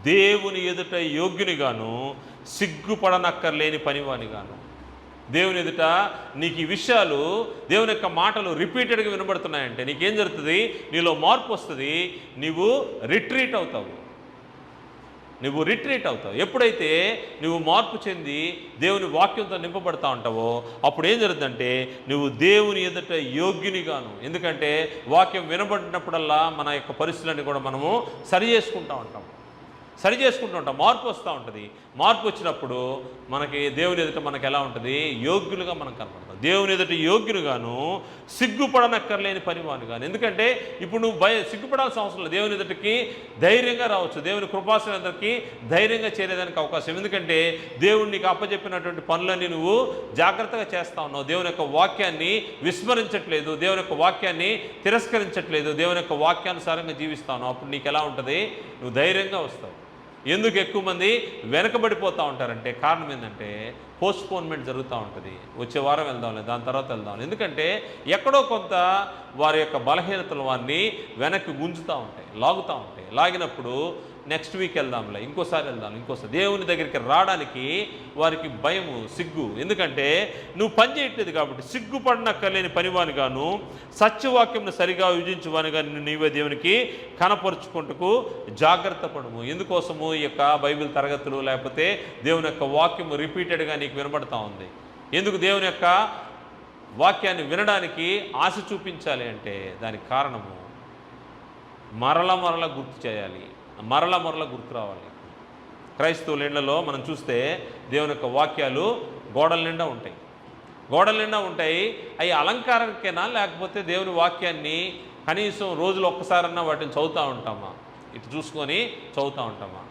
దేవుని ఎదుట యోగ్యునిగాను సిగ్గుపడనక్కర్లేని పనివానిగాను. దేవుని ఎదుట నీకు ఈ విషయాలు, దేవుని యొక్క మాటలు రిపీటెడ్గా వినబడుతున్నాయంటే నీకేం జరుగుతుంది, నీలో మార్పు వస్తుంది, నువ్వు రిట్రీట్ అవుతావు. ఎప్పుడైతే నువ్వు మార్పు చెంది దేవుని వాక్యంతో నింపబడతా ఉంటావో అప్పుడు ఏం జరుగుతుందంటే నువ్వు దేవుని ఎదుట యోగ్యునిగాను. ఎందుకంటే వాక్యం వినబడినప్పుడల్లా మన యొక్క పరిస్థితులన్నీ కూడా మనము సరి చేసుకుంటూ ఉంటాం, మార్పు వస్తూ ఉంటుంది. మార్పు వచ్చినప్పుడు మనకి దేవుని ఎదుట మనకు ఎలా ఉంటుంది, యోగ్యులుగా మనం కనపడతాం. దేవుని ఎదుట యోగ్యునిగాను సిగ్గుపడనక్కర్లేని పనివానిగాను. ఎందుకంటే ఇప్పుడు నువ్వు సిగ్గుపడాల్సిన అవసరం లేదు, దేవుని ఎదుటికి ధైర్యంగా రావచ్చు, దేవుని కృపాసనందరికి ధైర్యంగా చేరేదానికి అవకాశం. ఎందుకంటే దేవుడు నీకు అప్పచెప్పినటువంటి పనులన్నీ నువ్వు జాగ్రత్తగా చేస్తూ ఉన్నావు, దేవుని యొక్క వాక్యాన్ని విస్మరించట్లేదు, దేవుని యొక్క వాక్యాన్ని తిరస్కరించట్లేదు, దేవుని యొక్క వాక్యానుసారంగా జీవిస్తా ఉన్నావు. అప్పుడు నీకు ఎలా ఉంటుంది, నువ్వు ధైర్యంగా వస్తావు. ఎందుకు ఎక్కువ మంది వెనకబడిపోతూ ఉంటారంటే కారణం ఏంటంటే పోస్ట్పోన్మెంట్ జరుగుతూ ఉంటుంది. వచ్చే వారం వెళ్దాంలే, దాని తర్వాత వెళ్దాం. ఎందుకంటే ఎక్కడో కొంత వారి యొక్క బలహీనతలు వారిని వెనక్కి గుంజుతూ ఉంటాయి, లాగుతూ ఉంటాయి. లాగినప్పుడు నెక్స్ట్ వీక్ వెళ్దాంలే, ఇంకోసారి దేవుని దగ్గరికి రావడానికి వారికి భయము, సిగ్గు. ఎందుకంటే నువ్వు పని చేయట్లేదు కాబట్టి. సిగ్గుపడనక్కర్లేని పనివానిగాను సత్యవాక్యంను సరిగా విభజించువానిగా నీవే దేవునికి కనపరుచుకుంటూ జాగ్రత్త పడము. ఎందుకోసము ఈ యొక్క బైబిల్ తరగతులు లేకపోతే దేవుని యొక్క వాక్యము రిపీటెడ్గా నీకు వినబడతా ఉంది. ఎందుకు దేవుని యొక్క వాక్యాన్ని వినడానికి ఆశ చూపించాలి అంటే దానికి కారణము మరల గుర్తు చేయాలి, మరల గుర్తు రావాలి. క్రైస్తవుల ఇళ్లలో మనం చూస్తే దేవుని యొక్క వాక్యాలు గోడల నిండా ఉంటాయి. అవి అలంకారానికైనా లేకపోతే దేవుని వాక్యాన్ని కనీసం రోజులో ఒక్కసారన్నా వాటిని చదువుతూ ఉంటామా, ఇటు చూసుకొని చదువుతూ ఉంటామా,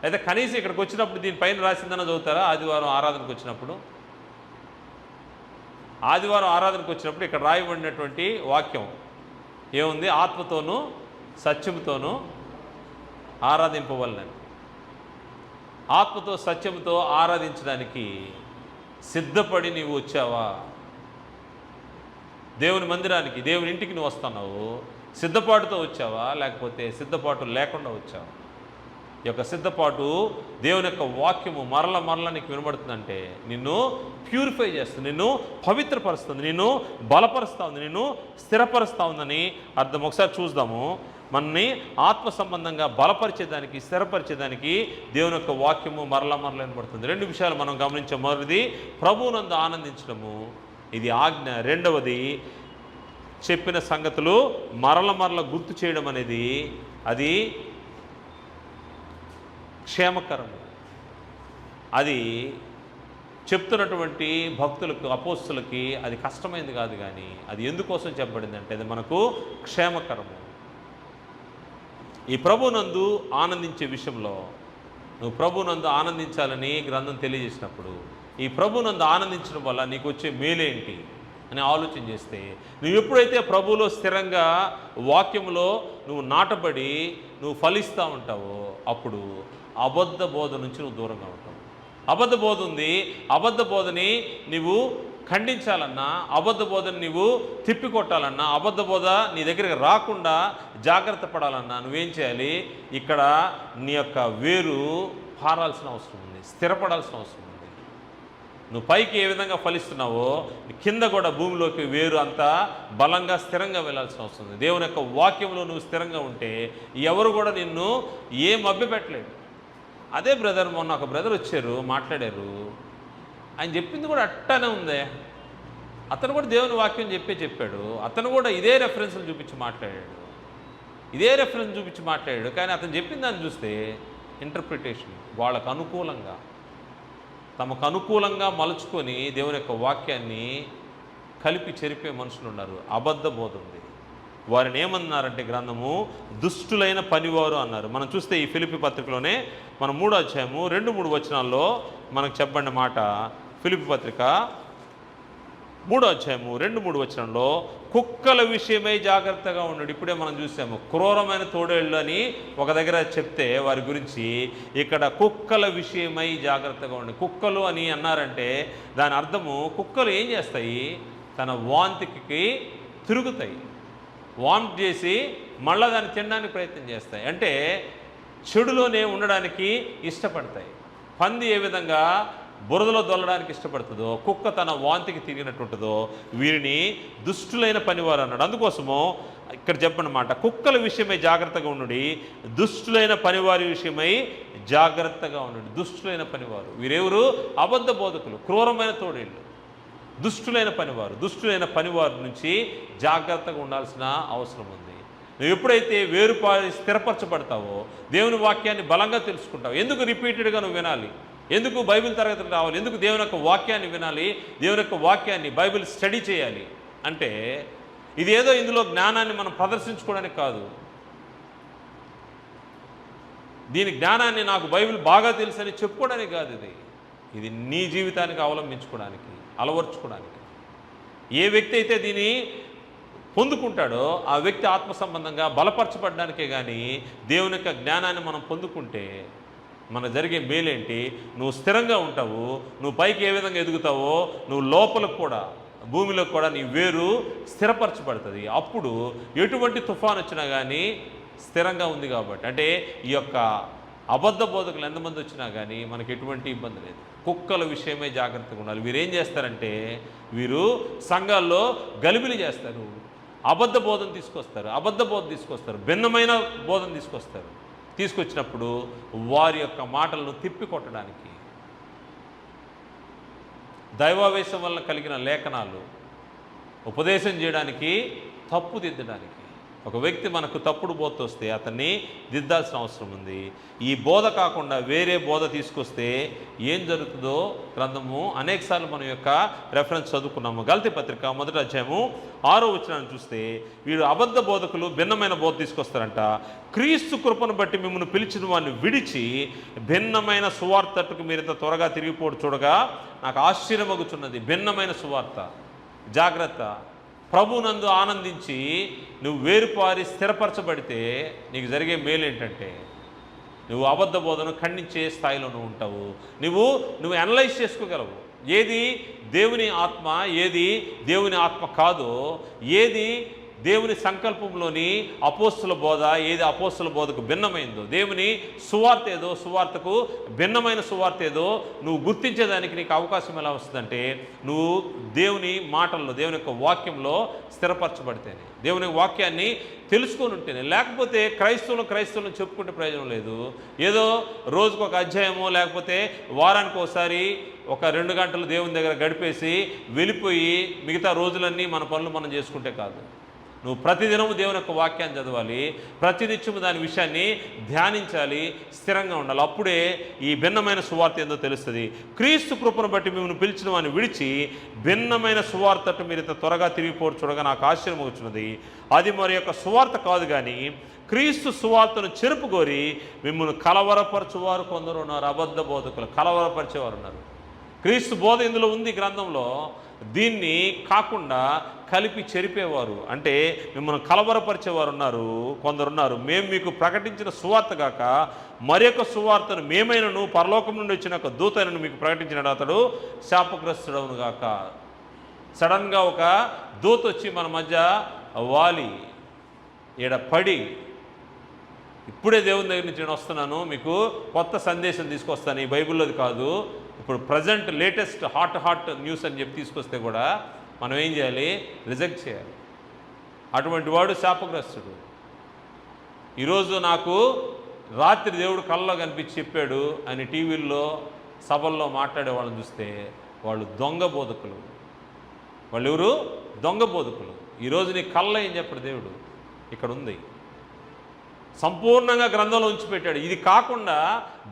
అయితే కనీసం ఇక్కడికి వచ్చినప్పుడు దీనిపైన రాసిందన్న చదువుతారా? ఆదివారం ఆరాధనకు వచ్చినప్పుడు ఇక్కడ రాయబడినటువంటి వాక్యం ఏముంది, ఆత్మతోనూ సత్యముతోనూ ఆరాధింపవలనని. ఆత్మతో సత్యముతో ఆరాధించడానికి సిద్ధపడి నీవు వచ్చావా? దేవుని మందిరానికి, దేవుని ఇంటికి నువ్వు వస్తున్నావు, సిద్ధపాటుతో వచ్చావా లేకపోతే సిద్ధపాటు లేకుండా వచ్చావా? ఈ యొక్క సిద్ధపాటు దేవుని యొక్క వాక్యము మరల నీకు వినబడుతుందంటే నిన్ను ప్యూరిఫై చేస్తుంది, నిన్ను పవిత్రపరుస్తుంది, నిన్ను బలపరుస్తూ ఉంది, నిన్ను స్థిరపరుస్తూ ఉందని అర్థం. ఒకసారి చూద్దాము. మనని ఆత్మ సంబంధంగా బలపరిచేదానికి, స్థిరపరిచేదానికి దేవుని యొక్క వాక్యము మరల వినబడుతుంది. 2 విషయాలు మనం గమనించే. మొదటిది ప్రభువునందు ఆనందించడము, ఇది ఆజ్ఞ. రెండవది చెప్పిన సంగతులు మరల గుర్తు చేయడం అనేది అది క్షేమకరము. అది చెప్తున్నటువంటి భక్తులకు, అపోస్తులకి అది కష్టమైంది కాదు, కానీ అది ఎందుకోసం చెప్పబడిందంటే అది మనకు క్షేమకరము. ఈ ప్రభునందు ఆనందించే విషయంలో నువ్వు ప్రభునందు ఆనందించాలని గ్రంథం తెలియజేసినప్పుడు, ఈ ప్రభునందు ఆనందించడం వల్ల నీకు వచ్చే మేలేంటి అని ఆలోచన చేస్తే, నువ్వు ఎప్పుడైతే ప్రభువులో స్థిరంగా వాక్యంలో నువ్వు నాటబడి నువ్వు ఫలిస్తూ ఉంటావో అప్పుడు అబద్ధ బోధ నుంచి నువ్వు దూరంగా ఉంటావు. అబద్ధ బోధ ఉంది, అబద్ధ బోధని నువ్వు ఖండించాలన్నా, అబద్ధ బోధని నువ్వు తిప్పికొట్టాలన్నా, అబద్ధ బోధ నీ దగ్గరికి రాకుండా జాగ్రత్త పడాలన్నా నువ్వేం చేయాలి? ఇక్కడ నీ యొక్క వేరు పారాల్సిన అవసరం ఉంది, స్థిరపడాల్సిన అవసరం ఉంది. నువ్వు పైకి ఏ విధంగా ఫలిస్తున్నావో కింద కూడా భూమిలోకి వేరు అంత బలంగా స్థిరంగా వెళ్ళాల్సిన అవసరం ఉంది. దేవుని యొక్క వాక్యంలో నువ్వు స్థిరంగా ఉంటే ఎవరు కూడా నిన్ను ఏం మభ్యపెట్టలేడు. అదే బ్రదర్, మొన్న ఒక బ్రదర్ వచ్చారు, మాట్లాడారు, ఆయన చెప్పింది కూడా అట్టానే ఉందే. అతను కూడా దేవుని వాక్యం చెప్పాడు. అతను కూడా ఇదే రెఫరెన్స్లు చూపించి మాట్లాడాడు, ఇదే రెఫరెన్స్ చూపించి మాట్లాడాడు. కానీ అతను చెప్పిన దాన్ని చూస్తే ఇంటర్ప్రిటేషన్ వాళ్ళకు అనుకూలంగా, తమకు అనుకూలంగా మలుచుకొని దేవుని యొక్క వాక్యాన్ని కలిపి చెరిపే మనుషులు ఉన్నారు. అబద్ధ బోధ ఉంది. వారిని ఏమన్నారంటే గ్రంథము దుష్టులైన పనివారు అన్నారు. మనం చూస్తే ఈ ఫిలిప్పీ పత్రికలోనే మనం 3వ అధ్యాయము 2-3 వచనాల్లో మనకు చెప్పబడిన మాట. ఫిలిప్పీ పత్రిక 3వ అధ్యాయము 2-3 వచనంలో కుక్కల విషయమై జాగ్రత్తగా ఉన్నాడు. ఇప్పుడే మనం చూసాము క్రూరమైన తోడేళ్ళు అని ఒక దగ్గర చెప్తే వారి గురించి, ఇక్కడ కుక్కల విషయమై జాగ్రత్తగా ఉండి. కుక్కలు అని అన్నారంటే దాని అర్థము కుక్కలు ఏం చేస్తాయి? తన వాంతికి తిరుగుతాయి, వామిట్ చేసి మళ్ళీ దాన్ని తినడానికి ప్రయత్నం చేస్తాయి. అంటే చెడులోనే ఉండడానికి ఇష్టపడతాయి. పంది ఏ విధంగా బురదలో దొల్లడానికి ఇష్టపడుతుందో, కుక్క తన వాంతికి తిరిగినట్టుంటుందో, వీరిని దుష్టులైన పనివారు అన్నాడు. అందుకోసము ఇక్కడ చెప్పనమాట, కుక్కల విషయమై జాగ్రత్తగా ఉండుడి, దుష్టులైన పనివారి విషయమై జాగ్రత్తగా ఉండండి. దుష్టులైన పనివారు వీరెవరు? అబద్ధ బోధకులు, క్రూరమైన తోడేళ్ళు, దుష్టులైన పనివారు. దుష్టులైన పనివారి నుంచి జాగ్రత్తగా ఉండాల్సిన అవసరం ఉంది. నువ్వు ఎప్పుడైతే వేరుపారి స్థిరపరచబడతావో, దేవుని వాక్యాన్ని బలంగా తెలుసుకుంటావు. ఎందుకు రిపీటెడ్గా నువ్వు వినాలి? ఎందుకు బైబిల్ తరగతులు రావాలి? ఎందుకు దేవుని యొక్క వాక్యాన్ని వినాలి? దేవుని యొక్క వాక్యాన్ని బైబిల్ స్టడీ చేయాలి అంటే ఇదేదో ఇందులో జ్ఞానాన్ని మనం ప్రదర్శించుకోవడానికి కాదు. దీని జ్ఞానాన్ని నాకు బైబిల్ బాగా తెలుసు అని చెప్పుకోవడానికి కాదు. ఇది నీ జీవితానికి అవలంబించుకోవడానికి, అలవర్చుకోవడానికి. ఏ వ్యక్తి అయితే దీన్ని పొందుకుంటాడో ఆ వ్యక్తి ఆత్మ సంబంధంగా బలపరచబడడానికే. కానీ దేవుని యొక్క జ్ఞానాన్ని మనం పొందుకుంటే మన జరిగే మేలేంటి? నువ్వు స్థిరంగా ఉంటావు. నువ్వు పైకి ఏ విధంగా ఎదుగుతావో నువ్వు లోపలకు కూడా, భూమిలో కూడా నీ వేరు స్థిరపరచబడుతుంది. అప్పుడు ఎటువంటి తుఫాన్ వచ్చినా కానీ స్థిరంగా ఉంది కాబట్టి. అంటే ఈ యొక్క అబద్ధ బోధకులు ఎంతమంది వచ్చినా కానీ మనకు ఎటువంటి ఇబ్బంది లేదు. కుక్కల విషయమే జాగ్రత్తగా ఉండాలి. వీరేం చేస్తారంటే వీరు సంఘాల్లో గలిబిలి చేస్తారు, అబద్ధ బోధన తీసుకొస్తారు, అబద్ధ బోధ తీసుకొస్తారు, భిన్నమైన బోధన తీసుకొస్తారు. తీసుకొచ్చినప్పుడు వారి యొక్క మాటలను తిప్పికొట్టడానికి, దైవావేశం వల్ల కలిగిన లేఖనాలు ఉపదేశం చేయడానికి, తప్పు దిద్దడానికి. ఒక వ్యక్తి మనకు తప్పుడు బోధ వస్తే అతన్ని దిద్దాల్సిన అవసరం ఉంది. ఈ బోధ కాకుండా వేరే బోధ తీసుకొస్తే ఏం జరుగుతుందో గ్రంథము అనేకసార్లు మన యొక్క రెఫరెన్స్ చదువుకున్నాము. గలతీ పత్రిక 1వ అధ్యాయము 6వ వచనాన్ని చూస్తే వీడు అబద్ధ బోధకులు భిన్నమైన బోధ తీసుకొస్తారంట. క్రీస్తు కృపను బట్టి మిమ్మల్ని పిలిచిన వాడిని విడిచి భిన్నమైన సువార్తకు మీరు ఇంత త్వరగా తిరిగిపోవడం చూడగా నాకు ఆశ్చర్యమగుచున్నది. భిన్నమైన సువార్త. జాగ్రత్త. ప్రభునందు ఆనందించి నువ్వు వేరుపారి స్థిరపరచబడితే నీకు జరిగే మేలు ఏంటంటే నువ్వు అబద్ధ బోధను ఖండించే స్థాయిలో నువ్వు ఉంటావు. నువ్వు అనలైజ్ చేసుకోగలవు. ఏది దేవుని ఆత్మ, ఏది దేవుని ఆత్మ కాదో, ఏది దేవుని సంకల్పంలోని అపోస్తుల బోధ, ఏది అపోస్తుల బోధకు భిన్నమైందో, దేవుని సువార్త ఏదో, సువార్తకు భిన్నమైన సువార్త ఏదో నువ్వు గుర్తించేదానికి నీకు అవకాశం ఎలా వస్తుందంటే నువ్వు దేవుని మాటల్లో, దేవుని యొక్క వాక్యంలో స్థిరపరచబడితేనే, దేవుని వాక్యాన్ని తెలుసుకొని ఉంటేనే. లేకపోతే క్రైస్తవులను చెప్పుకుంటే ప్రయోజనం లేదు. ఏదో రోజుకు ఒక అధ్యాయమో లేకపోతే వారానికి ఒకసారి ఒక 2 గంటలు దేవుని దగ్గర గడిపేసి వెళ్ళిపోయి మిగతా రోజులన్నీ మన పనులు మనం చేసుకుంటే కాదు. నువ్వు ప్రతిదినము దేవుని యొక్క వాక్యాన్ని చదవాలి, ప్రతినిత్యము దాని విషయాన్ని ధ్యానించాలి, స్థిరంగా ఉండాలి. అప్పుడే ఈ భిన్నమైన సువార్త ఏందో తెలుస్తుంది. క్రీస్తు కృపను బట్టి మిమ్మల్ని పిలిచిన వాడిని విడిచి భిన్నమైన సువార్తను మీరు ఇంత త్వరగా తిరిగిపోరు చూడగా నాకు ఆశ్చర్యం వచ్చినది. అది మరి యొక్క సువార్త కాదు, కానీ క్రీస్తు సువార్తను చెరుపుకోరి మిమ్మల్ని కలవరపరచువారు కొందరు ఉన్నారు. అబద్ధ బోధకులు కలవరపరిచేవారు ఉన్నారు. క్రీస్తు బోధ ఇందులో ఉంది గ్రంథంలో. దీన్ని కాకుండా కలిపి చెరిపేవారు, అంటే మిమ్మల్ని కలవరపరిచేవారు ఉన్నారు, కొందరున్నారు. మేము మీకు ప్రకటించిన సువార్త కాక మరొక సువార్తను మేమైనను పరలోకం నుండి వచ్చిన ఒక దూతను మీకు ప్రకటించినాడు, అతడు శాపగ్రస్తుడవును గాక. సడన్గా ఒక దూత వచ్చి మన మధ్య వాలి ఈడ పడి, ఇప్పుడే దేవుని దగ్గర నుంచి నేను వస్తున్నాను, మీకు కొత్త సందేశం తీసుకొస్తాను, ఈ బైబిల్లోది కాదు, ఇప్పుడు ప్రజెంట్ లేటెస్ట్ హాట్ న్యూస్ అని చెప్పి తీసుకొస్తే కూడా మనం ఏం చేయాలి? రిజెక్ట్ చేయాలి. అటువంటి వాడు శాపగ్రస్తుడు. ఈరోజు నాకు రాత్రి దేవుడు కళ్ళలో కనిపించి చెప్పాడు అని టీవీల్లో సభల్లో మాట్లాడే వాళ్ళని చూస్తే వాళ్ళు దొంగ బోధకులు. వాళ్ళు ఎవరు? దొంగ బోధకులు. ఈరోజు నీ కళ్ళ ఏం చెప్పాడు దేవుడు? ఇక్కడ ఉంది, సంపూర్ణంగా గ్రంథంలో ఉంచిపెట్టాడు. ఇది కాకుండా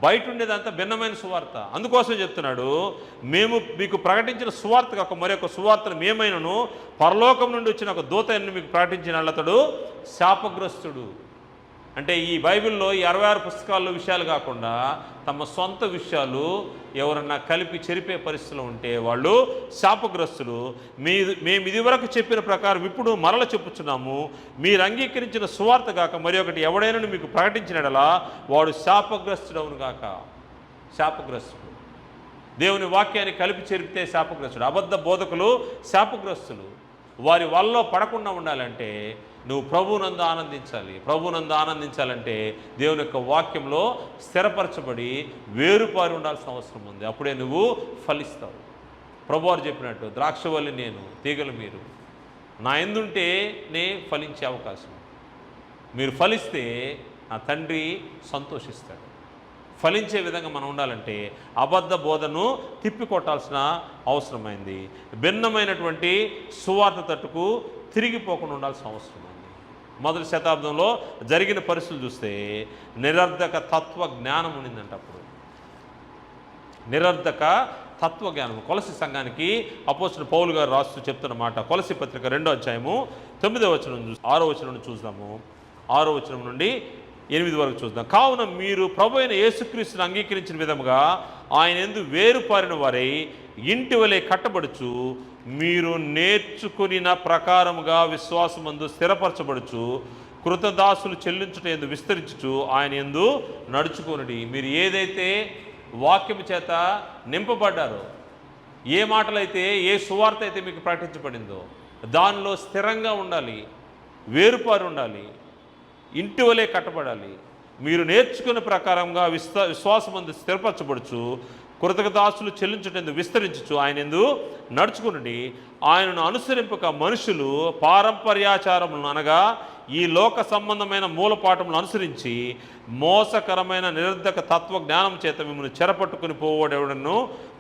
బయట ఉండేదంతా భిన్నమైన సువార్త. అందుకోసం చెప్తున్నాడు, మేము మీకు ప్రకటించిన సువార్త కాక మరొక సువార్తను మేమైనను పరలోకం నుండి వచ్చిన ఒక దూతను మీకు ప్రకటించిన అతడు శాపగ్రస్తుడు. అంటే ఈ బైబిల్లో ఈ 66 పుస్తకాల్లో విషయాలు కాకుండా తమ సొంత విషయాలు ఎవరన్నా కలిపి చెరిపే పరిస్థితులు ఉంటే వాళ్ళు శాపగ్రస్తులు. మేము ఇదివరకు చెప్పిన ప్రకారం ఇప్పుడు మరల చెప్పుచున్నాము, మీరు అంగీకరించిన సువార్త కాక మరి ఒకటి ఎవడైనా మీకు ప్రకటించినడలా వాడు శాపగ్రస్తుడవును గాక. శాపగ్రస్తుడు. దేవుని వాక్యాన్ని కలిపి చెరిపితే శాపగ్రస్తుడు. అబద్ధ బోధకులు శాపగ్రస్తులు. వారి వల్ల పడకుండా ఉండాలంటే నువ్వు ప్రభువునందు ఆనందించాలి. ప్రభువునందు ఆనందించాలంటే దేవుని యొక్క వాక్యంలో స్థిరపరచబడి వేరుపారి ఉండాల్సిన అవసరం ఉంది. అప్పుడే నువ్వు ఫలిస్తావు. ప్రభువారు చెప్పినట్టు, ద్రాక్షవల్లి నేను, తీగలు మీరు, నా ఎందుంటేనే ఫలించే అవకాశం. మీరు ఫలిస్తే నా తండ్రి సంతోషిస్తాడు. ఫలించే విధంగా మనం ఉండాలంటే అబద్ధ బోధను తిప్పికొట్టాల్సిన అవసరమైంది. భిన్నమైనటువంటి సువార్త తట్టుకు తిరిగిపోకుండా ఉండాల్సిన అవసరం ఉంది. మొదటి శతాబ్దంలో జరిగిన పరిస్థితులు చూస్తే నిరర్ధక తత్వ జ్ఞానం ఉండిందంట. అప్పుడు నిరర్ధక తత్వజ్ఞానం. కొలసి సంఘానికి అపోస్తలుడు పౌలు గారు రాస్తూ చెప్తున్న మాట, కొలసి పత్రిక 2వ అధ్యాయము 9వ వచనం 6వ వచనం చూద్దాము. 6వ వచనం నుండి 8 వరకు చూద్దాం. కావున మీరు ప్రభు అయిన యేసుక్రీస్తుని అంగీకరించిన విధముగా ఆయన యందు వేరుపారిన వారై ఇంటి వలె కట్టబడుచు మీరు నేర్చుకునిన ప్రకారముగా విశ్వాసమందు స్థిరపరచబడుచు కృతదాసులు చెల్లించుట యందు విస్తరించుచు ఆయన యందు నడుచుకొనుడి. మీరు ఏదైతే వాక్యము చేత నింపబడ్డారో, ఏ మాటలైతే, ఏ సువార్త అయితే మీకు ప్రకటించబడిందో దానిలో స్థిరంగా ఉండాలి, వేరుపారు ఉండాలి, ఇంటి వలె కట్టబడాలి. మీరు నేర్చుకున్న ప్రకారంగా విశ్వాసమందు స్థిరపరచబడుచు కృతజ్ఞతాస్తులు చెల్లించుటందు విస్తరించు ఆయన యందు నడుచుకుని ఆయనను అనుసరింపక మనుషులు పారంపర్యాచారములను అనగా ఈ లోక సంబంధమైన మూలపాఠములను అనుసరించి మోసకరమైన నిరర్ధక తత్వ జ్ఞానం చేత మిమ్మల్ని చెరపట్టుకుని పోవడెవడను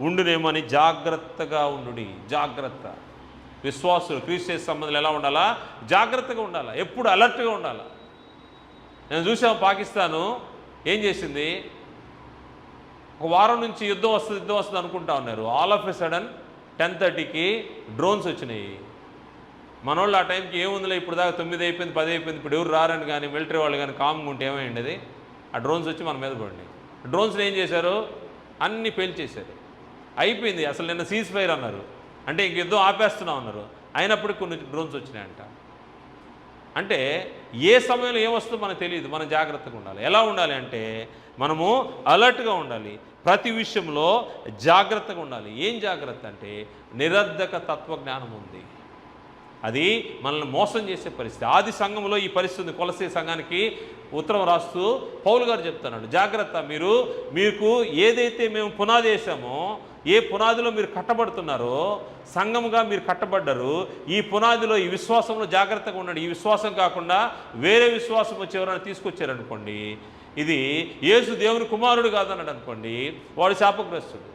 ఉండునేమని జాగ్రత్తగా ఉండుడి. జాగ్రత్త. విశ్వాసులు క్రీస్తు సంబంధాలు ఎలా ఉండాలా? జాగ్రత్తగా ఉండాలా, ఎప్పుడు అలర్ట్గా ఉండాలా. నేను చూసాము, పాకిస్తాను ఏం చేసింది, ఒక వారం నుంచి యుద్ధం వస్తుంది అనుకుంటా ఉన్నారు. ఆల్ ఆఫ్ ఎ సడన్ 10:30కి డ్రోన్స్ వచ్చినాయి. మనోళ్ళు ఆ టైంకి ఏముందిలే, ఇప్పుడు దాకా 9 అయిపోయింది, 10 అయిపోయింది, ఇప్పుడు ఎవరు రారని కానీ మిలిటరీ వాళ్ళు కానీ కామ్గా ఉంటే ఏమైంది, అది ఆ డ్రోన్స్ వచ్చి మన మీద పడినాయి. డ్రోన్స్ని ఏం చేశారు? అన్నీ పేల్చేశారు. అయిపోయింది. అసలు నిన్న సీజ్ ఫైర్ అన్నారు, అంటే ఇంక యుద్ధం ఆపేస్తున్నాం అన్నారు, అయినప్పటికీ కొన్ని డ్రోన్స్ వచ్చినాయంట. అంటే ఏ సమయంలో ఏమొస్తుందో మనకు తెలియదు. మనం జాగ్రత్తగా ఉండాలి. ఎలా ఉండాలి అంటే మనము అలర్ట్గా ఉండాలి, ప్రతి విషయంలో జాగ్రత్తగా ఉండాలి. ఏం జాగ్రత్త అంటే నిరర్ధక తత్వజ్ఞానం ఉంది, అది మనల్ని మోసం చేసే పరిస్థితి. ఆది సంఘంలో ఈ పరిస్థితి. కొలసీ సంఘానికి ఉత్తరం రాస్తూ పౌలు గారు చెప్తున్నాడు, జాగ్రత్త, మీకు ఏదైతే మేము పునాది వేసామో, ఏ పునాదిలో మీరు కట్టబడుతున్నారో, సంఘముగా మీరు కట్టబడ్డారు, ఈ పునాదిలో, ఈ విశ్వాసంలో జాగ్రత్తగా ఉండండి. ఈ విశ్వాసం కాకుండా వేరే విశ్వాసం వచ్చి ఎవరైనా తీసుకొచ్చారనుకోండి, ఇది యేసు దేవుని కుమారుడు కాదన్నాడు అనుకోండి, వాడు శాపగ్రస్తుడు.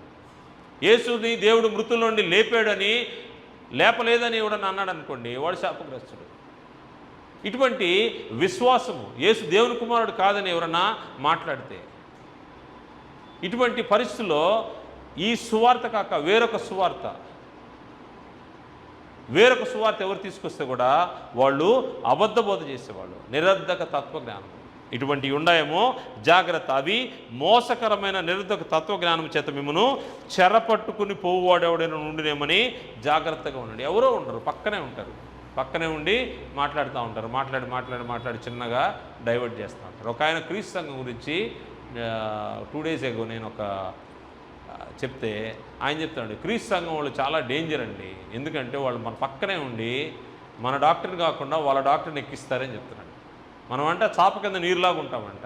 యేసుని దేవుడు మృతుల నుండి లేపాడని, లేపలేదని ఎవడని అన్నాడు అనుకోండి, వాడు శాపగ్రస్తుడు. ఇటువంటి విశ్వాసము, యేసు దేవుని కుమారుడు కాదని ఎవరన్నా మాట్లాడితే, ఇటువంటి పరిస్థితుల్లో ఈ సువార్త కాక వేరొక సువార్త ఎవరు తీసుకొస్తే కూడా వాళ్ళు అబద్ధ బోధ చేసేవాళ్ళు, నిరర్ధక తత్వజ్ఞానం. ఇటువంటివి ఉన్నాయేమో జాగ్రత్త, అవి మోసకరమైన నిరర్ధక తత్వజ్ఞానం చేత మిమ్మను చెరపట్టుకుని పోవువాడెవడైనా ఉండినేమని జాగ్రత్తగా ఉండండి. ఎవరో ఉండరు, పక్కనే ఉండి మాట్లాడుతూ ఉంటారు, మాట్లాడి చిన్నగా డైవర్ట్ చేస్తూ ఉంటారు. ఒక ఆయన క్రీస్తు సంఘం గురించి 2 days ago నేను ఒక చెప్తే ఆయన చెప్తాడు, క్రీస్తు సంఘం వాళ్ళు చాలా డేంజర్ అండి, ఎందుకంటే వాళ్ళు మన పక్కనే ఉండి మన డాక్టర్ని కాకుండా వాళ్ళ డాక్టర్ని ఎక్కిస్తారని చెప్తున్నాడు. మనం అంట చాప కింద నీరులాగా ఉంటామంట,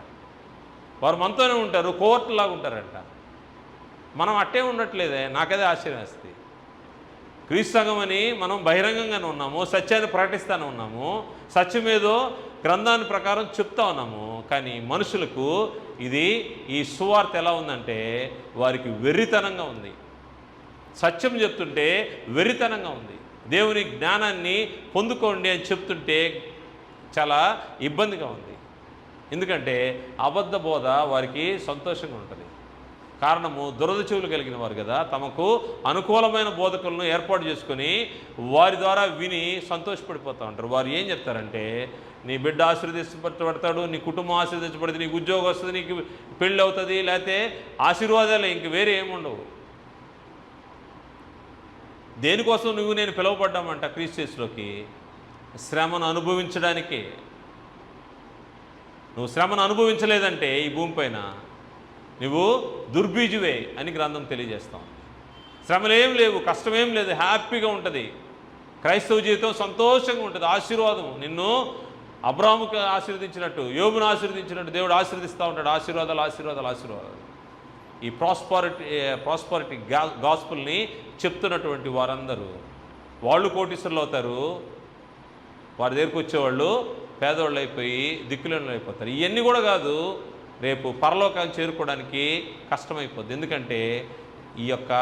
వారు మనతోనే ఉంటారు, కోర్టులాగా ఉంటారంట. మనం అట్టే ఉండట్లేదే, నాకదే ఆశ్చర్యం వేస్తుంది. క్రీస్తు సంఘం అని మనం బహిరంగంగానే ఉన్నాము, సత్యాన్ని ప్రకటిస్తూనే ఉన్నాము, సత్యమేదో గ్రంథాన్ని ప్రకారం చెప్తా ఉన్నాము. కానీ మనుషులకు ఈ సువార్త ఎలా ఉందంటే వారికి వెర్రితనంగా ఉంది. సత్యం చెప్తుంటే వెర్రితనంగా ఉంది. దేవుని జ్ఞానాన్ని పొందుకోండి అని చెప్తుంటే చాలా ఇబ్బందిగా ఉంది. ఎందుకంటే అబద్ధ బోధ వారికి సంతోషంగా ఉంటుంది. కారణము దురద చెవులు కలిగిన వారు కదా, తమకు అనుకూలమైన బోధకులను ఏర్పాటు చేసుకొని వారి ద్వారా విని సంతోషపడిపోతూ ఉంటారు. వారు ఏం చెప్తారంటే, నీ బిడ్డ ఆశీర్వదించబడతాడు, నీ కుటుంబం ఆశీర్వదించబడితే, నీకు ఉద్యోగం వస్తుంది, నీకు పెళ్ళి అవుతుంది, లేకపోతే ఆశీర్వాదాలు ఇంక వేరే ఏముండవు. దేనికోసం నేను పిలువబడ్డామంట క్రీస్తు యేసులోకి? శ్రమను అనుభవించడానికే. నువ్వు శ్రమను అనుభవించలేదంటే ఈ భూమిపైన నువ్వు దుర్బీజువే అని గ్రంథం తెలియజేస్తాం. శ్రమలేం లేవు, కష్టమేం లేదు, హ్యాపీగా ఉంటుంది. క్రైస్తవ జీవితం సంతోషంగా ఉంటుంది, ఆశీర్వాదం. నిన్ను అబ్రాహాముకు ఆశీర్వదించినట్టు, యోబును ఆశీర్వదించినట్టు దేవుడు ఆశీర్వదిస్తూ ఉంటాడు. ఆశీర్వాదాలు. ఈ ప్రాస్పరిటీ గాస్పుల్ని చెప్తున్నటువంటి వారందరూ వాళ్ళు కోటీశ్వరులు అవుతారు, వారి దగ్గరికి వచ్చేవాళ్ళు పేదవాళ్ళు అయిపోయి దిక్కులేని అయిపోతారు. ఇవన్నీ కూడా కాదు, రేపు పరలోకాన్ని చేరుకోవడానికి కష్టమైపోద్ది. ఎందుకంటే ఈ యొక్క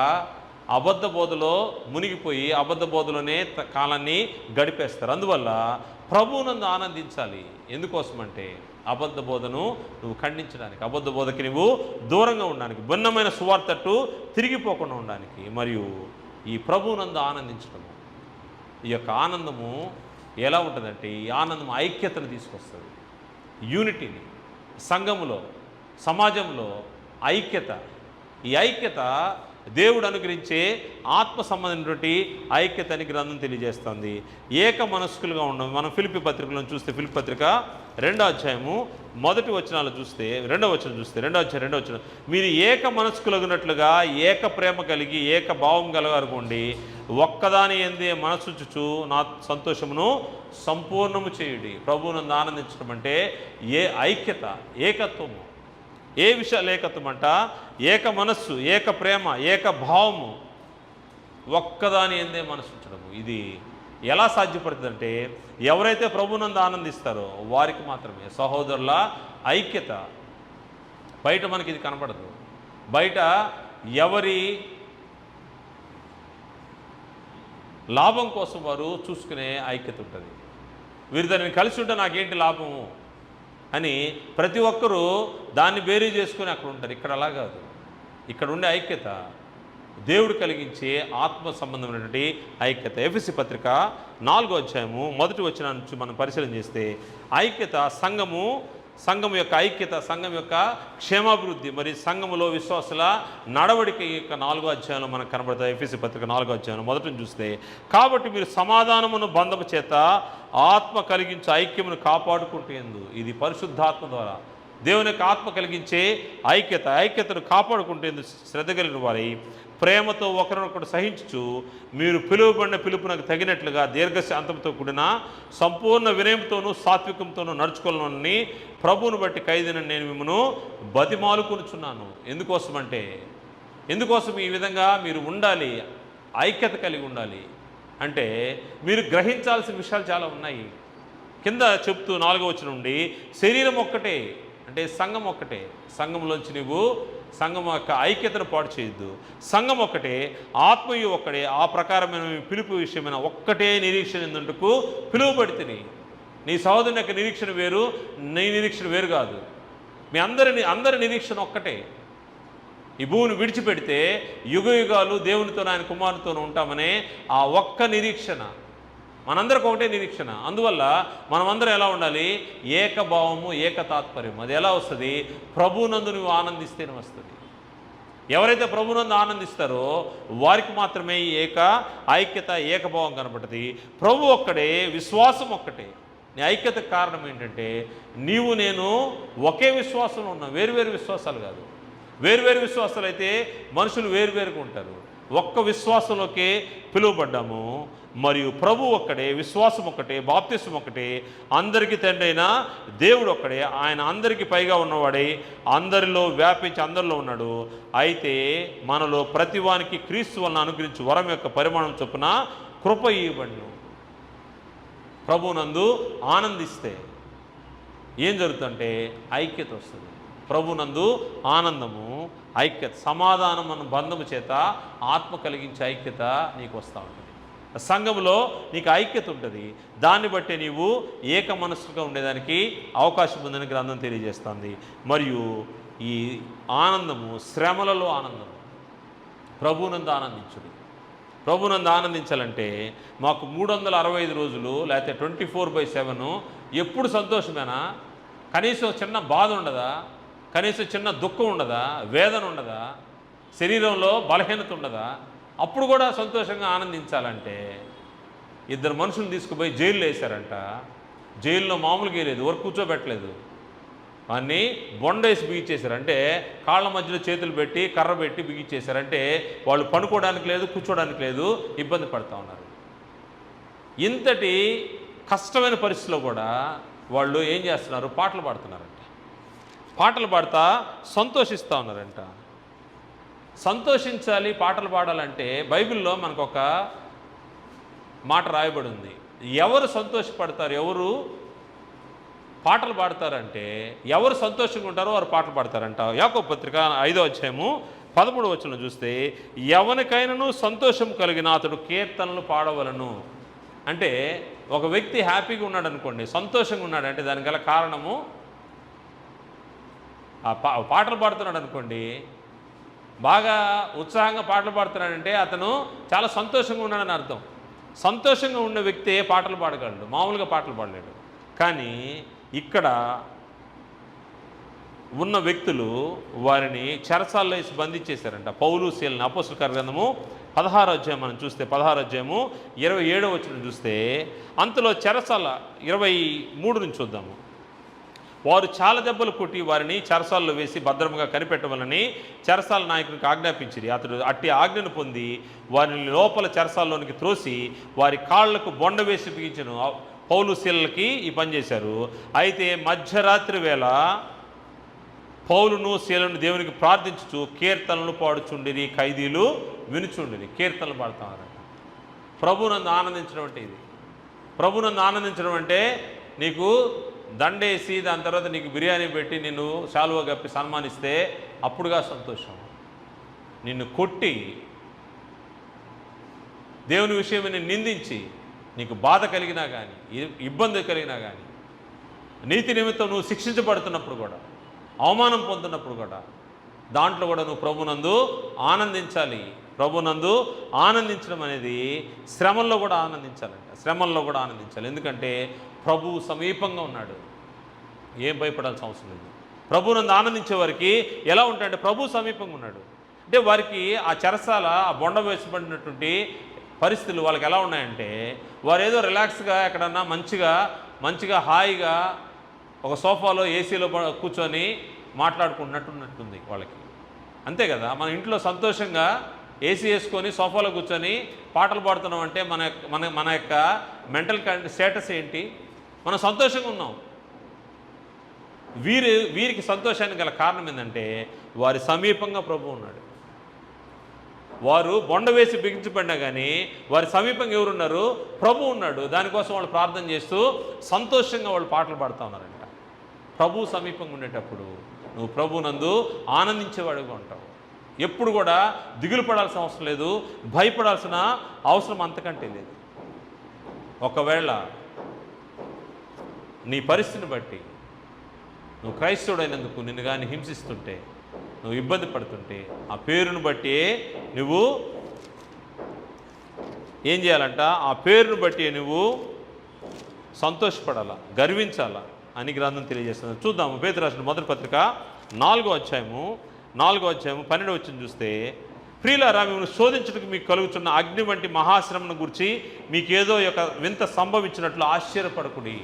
అబద్ధ బోధలో మునిగిపోయి అబద్ధ బోధలోనే కాలాన్ని గడిపేస్తారు. అందువల్ల ప్రభువునందు ఆనందించాలి. ఎందుకోసమంటే అబద్ధ బోధను నువ్వు ఖండించడానికి, అబద్ధ బోధకి నువ్వు దూరంగా ఉండడానికి, భిన్నమైన సువార్తట్టు తిరిగిపోకుండా ఉండడానికి, మరియు ఈ ప్రభువునందు ఆనందించడము. ఈ యొక్క ఆనందము ఎలా ఉంటుందంటే, ఈ ఆనందం ఐక్యతను తీసుకొస్తుంది, యూనిటీని. సంఘములో, సమాజంలో ఐక్యత. ఈ ఐక్యత దేవుడు అనుగ్రహించే ఆత్మ సంబంధించినటువంటి ఐక్యత అని గ్రంథం తెలియజేస్తుంది. ఏక మనస్కులుగా ఉండడం. మనం ఫిలిప్పీ పత్రికలను చూస్తే, ఫిలిప్పీ పత్రిక 2వ అధ్యాయము 1వ వచనాలు చూస్తే, 2వ వచనం చూస్తే, 2వ అధ్యాయం 2వ వచనం, మీరు ఏక మనస్కులగునట్లుగా ఏక ప్రేమ కలిగి ఏక భావం కలగనుకోండి, ఒక్కదాని ఎందే మనసుచుచు నా సంతోషమును సంపూర్ణము చేయుడి. ప్రభువునందు ఆనందించడం అంటే ఐక్యత, ఏకత్వము. ఏ విషయాలు ఏకత్వం అంట? ఏక మనస్సు, ఏక ప్రేమ, ఏక భావము, ఒక్కదాని ఎందే మనసు ఉంచడము. ఇది ఎలా సాధ్యపడుతుందంటే, ఎవరైతే ప్రభువునందు ఆనందిస్తారో వారికి మాత్రమే. సహోదరుల ఐక్యత. బయట మనకి ఇది కనపడదు. బయట ఎవరి లాభం కోసం వారు చూసుకునే ఐక్యత ఉంటుంది. వీరు దాన్ని కలిసి ఉంటే నాకేంటి లాభము అని ప్రతి ఒక్కరూ దాన్ని బేరీ చేసుకుని అక్కడ ఉంటారు. ఇక్కడ అలా కాదు. ఇక్కడ ఉండే ఐక్యత దేవుడు కలిగించే ఆత్మ సంబంధమైనటువంటి ఐక్యత. ఎఫెసీ పత్రిక 4వ అధ్యాయము 1వ వచనం నుంచి మనం పరిశీలన చేస్తే, ఐక్యత, సంఘము యొక్క ఐక్యత, సంఘం యొక్క క్షేమాభివృద్ధి, మరి సంఘములో విశ్వాసుల నడవడిక యొక్క 4వ అధ్యాయంలో మనకు కనబడతాయి. ఎఫెసీ పత్రిక 4వ అధ్యాయం 1ని చూస్తే, కాబట్టి మీరు సమాధానమును బంధము చేత ఆత్మ కలిగించే ఐక్యమును కాపాడుకుంటేందు. ఇది పరిశుద్ధాత్మ ద్వారా దేవుని యొక్క ఆత్మ కలిగించే ఐక్యతను కాపాడుకుంటేందు శ్రద్ధ కలిగిన వారై ప్రేమతో ఒకరినొకరు సహించుచు మీరు పిలువబడిన పిలుపునకు తగినట్లుగా దీర్ఘశాంతంతో కూడిన సంపూర్ణ వినయంతోనూ సాత్వికంతోనూ నడుచుకోవాలని ప్రభువును బట్టి ఖైదీని నేను మిమ్మను బతిమాలుకొనుచున్నాను. ఎందుకోసం ఈ విధంగా మీరు ఉండాలి, ఐక్యత కలిగి ఉండాలి అంటే మీరు గ్రహించాల్సిన విషయాలు చాలా ఉన్నాయి. కింద చెప్తూ 4వ వచనం నుండి, శరీరం ఒక్కటే అంటే సంఘం ఒక్కటే, సంఘంలోంచి నువ్వు సంఘం యొక్క ఐక్యతను పాటు చేయొద్దు. సంఘం ఒక్కటే, ఆత్మయు ఒక్కడే, ఆ ప్రకారమైన పిలుపు విషయమైన ఒక్కటే నిరీక్షణ ఎందుకు పిలువబడితిని. నీ సహోదరుని యొక్క నిరీక్షణ వేరు, నీ నిరీక్షణ వేరు కాదు. మీ అందరి నిరీక్షణ ఒక్కటే. ఈ భూమిని విడిచిపెడితే యుగ యుగాలు దేవునితో ఆయన కుమారునితో ఉంటామనే ఆ ఒక్క నిరీక్షణ మనందరికి ఒకటే నిరీక్షణ. అందువల్ల మనమందరం ఎలా ఉండాలి? ఏకభావము, ఏకతాత్పర్యం. అది ఎలా వస్తుంది? ప్రభువునందు నువ్వు ఆనందిస్తేనే వస్తుంది. ఎవరైతే ప్రభువునందు ఆనందిస్తారో వారికి మాత్రమే ఈ ఐక్యత, ఏకభావం కనబడుతుంది. ప్రభు ఒక్కడే, విశ్వాసం ఒక్కటే. నీ ఐక్యతకు కారణం ఏంటంటే నీవు నేను ఒకే విశ్వాసంలో ఉన్నాం, వేరువేరు విశ్వాసాలు కాదు. వేరువేరు విశ్వాసాలు అయితే మనుషులు వేరువేరుగా ఉంటారు. ఒక్క విశ్వాసంలోకే పిలువబడ్డాము. మరియు ప్రభు ఒక్కడే, విశ్వాసం ఒక్కటే, బాప్తిసం ఒక్కటే, అందరికీ తండ్రి అయిన దేవుడు ఒక్కడే. ఆయన అందరికీ పైగా ఉన్నవాడై అందరిలో వ్యాపించి అందరిలో ఉన్నాడు. అయితే మనలో ప్రతివానికి క్రీస్తు వలన అనుగ్రహించి వరం యొక్క పరిమాణం చొప్పున కృప ఇవ్వబడును. ప్రభునందు ఆనందిస్తే ఏం జరుగుతుందంటే ఐక్యత వస్తుంది. ప్రభునందు ఆనందము, ఐక్యత, సమాధానం అన్న బంధము చేత ఆత్మ కలిగించే ఐక్యత నీకు వస్తూ ఉంటుంది. సంఘంలో నీకు ఐక్యత ఉంటుంది. దాన్ని బట్టి నీవు ఏక మనస్సుగా ఉండేదానికి అవకాశం ఉందని గ్రంథం తెలియజేస్తుంది. మరియు ఈ ఆనందము శ్రమలలో ఆనందము. ప్రభునందు ఆనందించుడు. ప్రభునందు ఆనందించాలంటే మాకు 365 రోజులు లేకపోతే 24/7 ఎప్పుడు సంతోషమేనా? కనీసం చిన్న బాధ ఉండదా? కనీసం చిన్న దుఃఖం ఉండదా? వేదన ఉండదా? శరీరంలో బలహీనత ఉండదా? అప్పుడు కూడా సంతోషంగా ఆనందించాలంటే ఇద్దరు మనుషులను తీసుకుపోయి జైల్లో వేశారంట. జైల్లో మామూలుగా వేయలేదు, ఎవరు కూర్చోబెట్టలేదు, వాన్ని బొండేసి బిగించేశారు. అంటే కాళ్ళ మధ్యలో చేతులు పెట్టి కర్ర పెట్టి బిగించేశారు. అంటే వాళ్ళు పనుకోవడానికి లేదు, కూర్చోడానికి లేదు, ఇబ్బంది పడుతూ ఉన్నారు. ఇంతటి కష్టమైన పరిస్థితిలో కూడా వాళ్ళు ఏం చేస్తున్నారు? పాటలు పాడుతున్నారంట. పాటలు పాడుతూ సంతోషిస్తూ ఉన్నారంట. సంతోషించాలి, పాటలు పాడాలంటే బైబిల్లో మనకు ఒక మాట రాయబడి ఉంది. ఎవరు సంతోషపడతారు, ఎవరు పాటలు పాడతారంటే ఎవరు సంతోషంగా ఉంటారో వారు పాటలు పాడతారంట. యాకోబు పత్రిక 5వ అధ్యాయము 13వ వచనం చూస్తే ఎవరికైనాను సంతోషం కలిగిన అతడు కీర్తనలు పాడవలను. అంటే ఒక వ్యక్తి హ్యాపీగా ఉన్నాడు అనుకోండి, సంతోషంగా ఉన్నాడంటే దానికి గల కారణము పాటలు పాడుతున్నాడు అనుకోండి, బాగా ఉత్సాహంగా పాటలు పాడుతున్నాడంటే అతను చాలా సంతోషంగా ఉన్నాడని అర్థం. సంతోషంగా ఉన్న వ్యక్తి పాటలు పాడగలడు, మామూలుగా పాటలు పాడలేడు. కానీ ఇక్కడ ఉన్న వ్యక్తులు వారిని చెరసాల్లో వేసి బంధించేశారంట. పౌలు శీలని అపోస్తలుల కార్య గ్రంథము 16వ అధ్యాయం మనం చూస్తే 16వ అధ్యాయము 27వ వచనం చూస్తే అంతలో చెరసాల 23 నుంచి చూద్దాము. వారు చాలా దెబ్బలు కొట్టి వారిని చెరసాల్లో వేసి భద్రంగా కనిపెట్టవాలని చెరసాల నాయకునికి ఆజ్ఞాపించిరి. అతడు అట్టి ఆజ్ఞను పొంది వారిని లోపల చెరసాల్లోనికి త్రోసి వారి కాళ్లకు బొండ వేసి బిగించెను. పౌలు శీలలకి ఈ పని చేశారు. అయితే మధ్యరాత్రి వేళ పౌలును శీలను దేవునికి ప్రార్థించుచు కీర్తనలు పాడుచుండిరి, ఖైదీలు వినుచుండిరి. కీర్తనలు పాడుతున్నారంట. ప్రభునందు ఆనందించడం అంటే ఇది. ప్రభునందు ఆనందించడం అంటే నీకు దండేసి దాని తర్వాత నీకు బిర్యానీ పెట్టి నిన్ను శాలువా కప్పి సన్మానిస్తే అప్పుడుగా సంతోషం. నిన్ను కొట్టి దేవుని విషయం నిందించి నీకు బాధ కలిగినా కానీ, ఇబ్బంది కలిగినా కానీ, నీతి నిమిత్తం నువ్వు శిక్షించబడుతున్నప్పుడు కూడా, అవమానం పొందుతున్నప్పుడు కూడా, దాంట్లో కూడా నువ్వు ప్రభునందు ఆనందించాలి. ప్రభునందు ఆనందించడం అనేది శ్రమల్లో కూడా ఆనందించాలంట. శ్రమల్లో కూడా ఆనందించాలి. ఎందుకంటే ప్రభువు సమీపంగా ఉన్నాడు, ఏం భయపడాల్సిన అవసరం లేదు. ప్రభునందు ఆనందించే వారికి ఎలా ఉంటాయంటే ప్రభు సమీపంగా ఉన్నాడు. అంటే వారికి ఆ చెరసాల, ఆ బొండ వేసబడినటువంటి పరిస్థితులు వాళ్ళకి ఎలా ఉన్నాయంటే వారు ఏదో రిలాక్స్గా ఎక్కడన్నా మంచిగా హాయిగా ఒక సోఫాలో ఏసీలో కూర్చొని మాట్లాడుకుంటున్నట్టుంది వాళ్ళకి. అంతే కదా, మన ఇంట్లో సంతోషంగా ఏసీ వేసుకొని సోఫాలో కూర్చొని పాటలు పాడుతున్నాం అంటే మన యొక్క మెంటల్ స్టేటస్ ఏంటి? మనం సంతోషంగా ఉన్నాం. వీరికి సంతోషానికి గల కారణం ఏంటంటే వారి సమీపంగా ప్రభు ఉన్నాడు. వారు బొండ వేసి బిగించబడినా కానీ వారి సమీపంగా ఎవరున్నారు? ప్రభు ఉన్నాడు. దానికోసం వాళ్ళు ప్రార్థన చేస్తూ సంతోషంగా వాళ్ళు పాటలు పాడుతూ ఉన్నారంట. ప్రభు సమీపంగా ఉండేటప్పుడు నువ్వు ప్రభునందు ఆనందించేవాడుగా ఉంటావు. ఎప్పుడు కూడా దిగులు పడాల్సిన అవసరం లేదు, భయపడాల్సిన అవసరం అంతకంటే లేదు. ఒకవేళ నీ పరిస్థితిని బట్టి నువ్వు క్రైస్తవుడైనందుకు నిన్ను కానీ హింసిస్తుంటే, నువ్వు ఇబ్బంది పడుతుంటే, ఆ పేరును బట్టి నువ్వు ఏం చేయాలంట? ఆ పేరును బట్టి నువ్వు సంతోషపడాలా, గర్వించాలా అని గ్రంథం తెలియజేస్తుంది. చూద్దాము పేతురు రాసిన మొదటి పత్రిక 4వ అధ్యాయము 12వ వచనం చూస్తే, ప్రియులారా, మిమ్మల్ని శోధించడానికి మీకు కలుగుతున్న అగ్ని వంటి మహాశ్రమను గురించి మీకేదో ఒక వింత సంభవించినట్లు ఆశ్చర్యపడకుడి.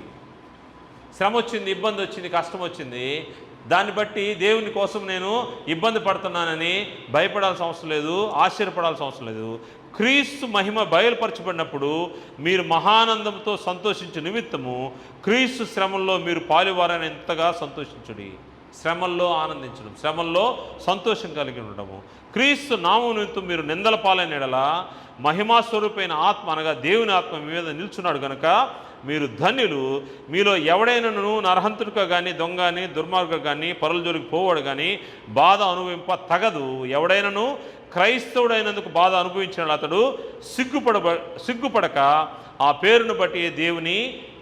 శ్రమ వచ్చింది, ఇబ్బంది వచ్చింది, కష్టం వచ్చింది, దాన్ని బట్టి దేవుని కోసం నేను ఇబ్బంది పడుతున్నానని భయపడాల్సిన అవసరం లేదు, ఆశ్చర్యపడాల్సిన అవసరం లేదు. క్రీస్తు మహిమ బయలుపరచబడినప్పుడు మీరు మహానందంతో సంతోషించే నిమిత్తము క్రీస్తు శ్రమల్లో మీరు పాలువారని ఎంతగా సంతోషించుడి. శ్రమల్లో ఆనందించడం, శ్రమల్లో సంతోషం కలిగి ఉండడము. క్రీస్తు నామం నిమిత్తం మీరు నిందల పాలైన ఎడల మహిమాస్వరూపైన ఆత్మ అనగా దేవుని ఆత్మ మీ మీద నిల్చున్నాడు కనుక మీరు ధన్యులు. మీలో ఎవడైనాను నరహంతుడిగా కానీ, దొంగ కానీ, దుర్మార్గ కానీ, పరుల జోలికి పోవాడు కానీ బాధ అనుభవింప తగదు. ఎవడైనాను క్రైస్తవుడైనందుకు బాధ అనుభవించిన అతడు సిగ్గుపడక ఆ పేరును బట్టి దేవుని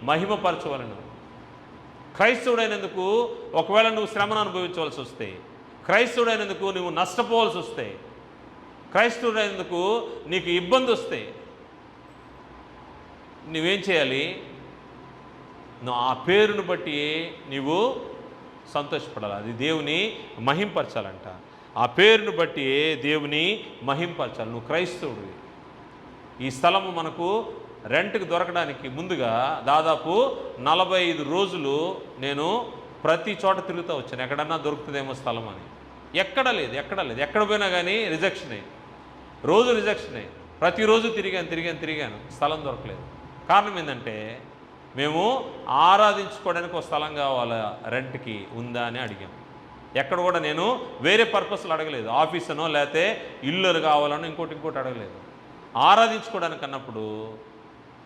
మహిమపరచవలను. క్రైస్తవుడైనందుకు ఒకవేళ నువ్వు శ్రమను అనుభవించవలసి వస్తే, క్రైస్తవుడైనందుకు నువ్వు నష్టపోవాల్సి వస్తే, క్రైస్తవుడైనందుకు నీకు ఇబ్బంది వస్తే నువ్వేం చేయాలి? నువ్వు ఆ పేరును బట్టి నీవు సంతోషపడాలి. అది దేవుని మహింపరచాలంట. ఆ పేరును బట్టి దేవుని మహింపరచాలి. నువ్వు క్రైస్తవుడివి. ఈ స్థలము మనకు రెంట్కి దొరకడానికి ముందుగా దాదాపు 45 రోజులు నేను ప్రతి చోట తిరుగుతూ వచ్చాను, ఎక్కడన్నా దొరుకుతుందేమో స్థలం అని. ఎక్కడ లేదు. ఎక్కడ పోయినా కానీ రిజెక్షనే, రోజు రిజెక్షనే. ప్రతిరోజు తిరిగాను, స్థలం దొరకలేదు. కారణం ఏంటంటే మేము ఆరాధించుకోవడానికి ఒక స్థలం కావాలా, రెంట్కి ఉందా అని అడిగాం. ఎక్కడ కూడా నేను వేరే పర్పస్లు అడగలేదు, ఆఫీసునో లేకపోతే ఇల్లు కావాలనో ఇంకోటి అడగలేదు. ఆరాధించుకోవడానికి అన్నప్పుడు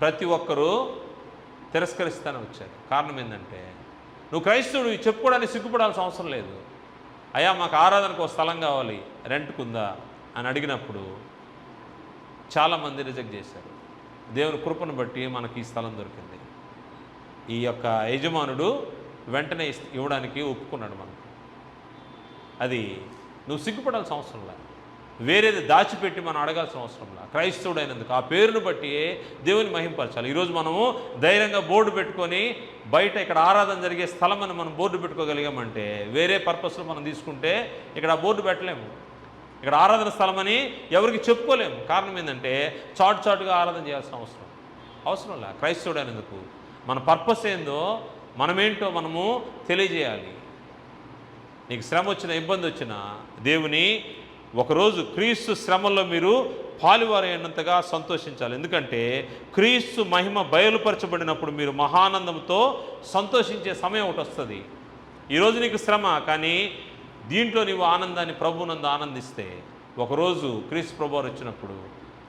ప్రతి ఒక్కరూ తిరస్కరిస్తానే వచ్చారు. కారణం ఏంటంటే నువ్వు క్రైస్తవుడు చెప్పుకోవడానికి సిగ్గుపడాల్సిన అవసరం లేదు. అయ్యా మాకు ఆరాధనకు ఒక స్థలం కావాలి, రెంట్కుందా అని అడిగినప్పుడు చాలామంది రిజెక్ట్ చేశారు. దేవుని కృపను బట్టి మనకి ఈ స్థలం దొరికింది. ఈ యొక్క యజమానుడు వెంటనే ఇవ్వడానికి ఒప్పుకున్నాడు మనకు. అది నువ్వు సిగ్గుపడాల్సిన అవసరం లేదు, వేరేది దాచిపెట్టి మనం అడగాల్సిన అవసరం లేదు. క్రైస్తవుడైనందుకు ఆ పేరును బట్టి దేవుని మహింపరచాలి. ఈరోజు మనము ధైర్యంగా బోర్డు పెట్టుకొని బయట ఇక్కడ ఆరాధన జరిగే స్థలం అని మనం బోర్డు పెట్టుకోగలిగామంటే, వేరే పర్పస్లో మనం తీసుకుంటే ఇక్కడ ఆ బోర్డు పెట్టలేము, ఇక్కడ ఆరాధన స్థలం అని ఎవరికి చెప్పుకోలేము. కారణం ఏంటంటే చాటుగా ఆరాధన చేయాల్సిన అవసరం లేదు. క్రైస్తవుడైనందుకు మన పర్పస్ ఏందో, మనమేంటో మనము తెలియజేయాలి. నీకు శ్రమ వచ్చినా, ఇబ్బంది వచ్చినా దేవుని ఒకరోజు క్రీస్తు శ్రమల్లో మీరు పాలువారైనంతగా సంతోషించాలి. ఎందుకంటే క్రీస్తు మహిమ బయలుపరచబడినప్పుడు మీరు మహానందంతో సంతోషించే సమయం ఒకటి వస్తుంది. ఈరోజు నీకు శ్రమ, కానీ దీంట్లో నీవు ఆనందాన్ని ప్రభువునందు ఆనందిస్తే ఒకరోజు క్రీస్తు ప్రభువారు వచ్చినప్పుడు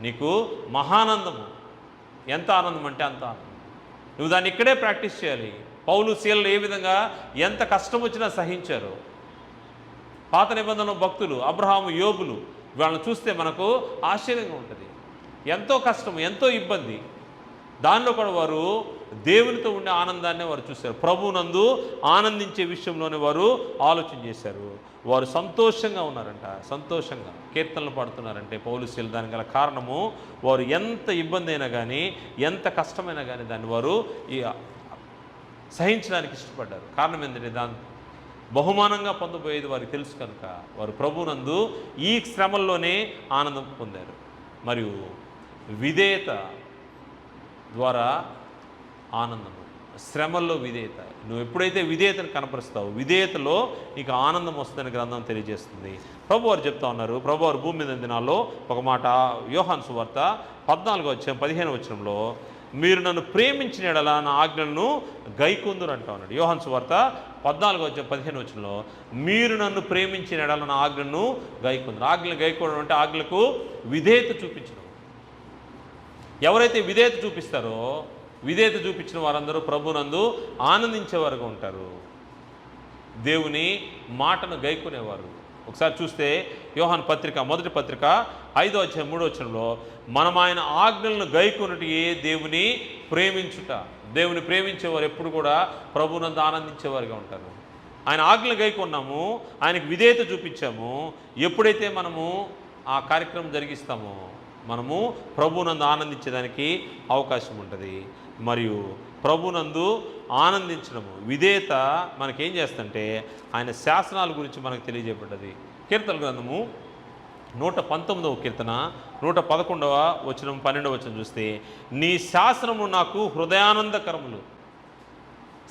నీకు మహానందము. ఎంత ఆనందం అంటే అంత ఆనందం. నువ్వు దాన్ని ఇక్కడే ప్రాక్టీస్ చేయాలి. పౌలు శీలలు ఏ విధంగా ఎంత కష్టం వచ్చినా సహించారు. పాత నిబంధన భక్తులు అబ్రహాము, యోబులు, వాళ్ళని చూస్తే మనకు ఆశ్చర్యంగా ఉంటుంది. ఎంతో కష్టం, ఎంతో ఇబ్బంది, దానిలో కూడా వారు దేవునితో ఉండే ఆనందాన్ని వారు చూశారు. ప్రభువునందు ఆనందించే విషయంలోనే వారు ఆలోచన చేశారు. వారు సంతోషంగా ఉన్నారంట, సంతోషంగా కీర్తనలు పాడుతున్నారంటే పౌలు శీల. దానికి గల కారణము వారు ఎంత ఇబ్బంది అయినా కానీ, ఎంత కష్టమైనా కానీ దాన్ని వారు సహించడానికి ఇష్టపడ్డారు. కారణం ఏంటంటే దాని బహుమానంగా పొందబోయేది వారికి తెలుసు కనుక వారు ప్రభువునందు ఈ శ్రమల్లోనే ఆనందం పొందారు. మరియు విధేయత ద్వారా ఆనందము, శ్రమల్లో విధేయత. నువ్వు ఎప్పుడైతే విధేయతను కనపరుస్తావు, విధేయతలో నీకు ఆనందం వస్తుందని గ్రంథం తెలియజేస్తుంది. ప్రభువారు చెప్తా ఉన్నారు. ప్రభువారు భూమి మీద దినాల్లో ఒక మాట, యోహాను సువార్త 14:15 మీరు నన్ను ప్రేమించిన యెడల నా ఆజ్ఞలను గైకొందురు అంటా ఉన్నాడు. యోహాను సువార్త 14:15 మీరు నన్ను ప్రేమించిన యెడల నా ఆజ్ఞలను గైకొందురు. ఆజ్ఞలు గైకోవడం అంటే ఆజ్ఞలకు విధేయత చూపించడం. ఎవరైతే విధేయత చూపిస్తారో, విధేయత చూపించిన వారందరూ ప్రభునందు ఆనందించేవారుగా ఉంటారు, దేవుని మాటను గైకొనేవారు. ఒకసారి చూస్తే యోహాను పత్రిక, మొదటి పత్రిక 5:3 మనం ఆయన ఆజ్ఞలను గైకొనుటయే దేవుని ప్రేమించుట. దేవుని ప్రేమించేవారు ఎప్పుడు కూడా ప్రభునందు ఆనందించేవారుగా ఉంటారు. ఆయన ఆజ్ఞలు గైకొన్నాము, ఆయనకు విధేయత చూపించాము. ఎప్పుడైతే మనము ఆ కార్యక్రమం జరిగిస్తామో మనము ప్రభునందు ఆనందించేదానికి అవకాశం ఉంటుంది. మరియు ప్రభునందు ఆనందించడము, విధేయత మనకేం చేస్తుంటే ఆయన శాసనాల గురించి మనకు తెలియజేయబడ్డది. కీర్తన గ్రంథము 119వ కీర్తన 111వ వచనం 12వ వచనం చూస్తే, నీ శాసనము నాకు హృదయానందకరములు.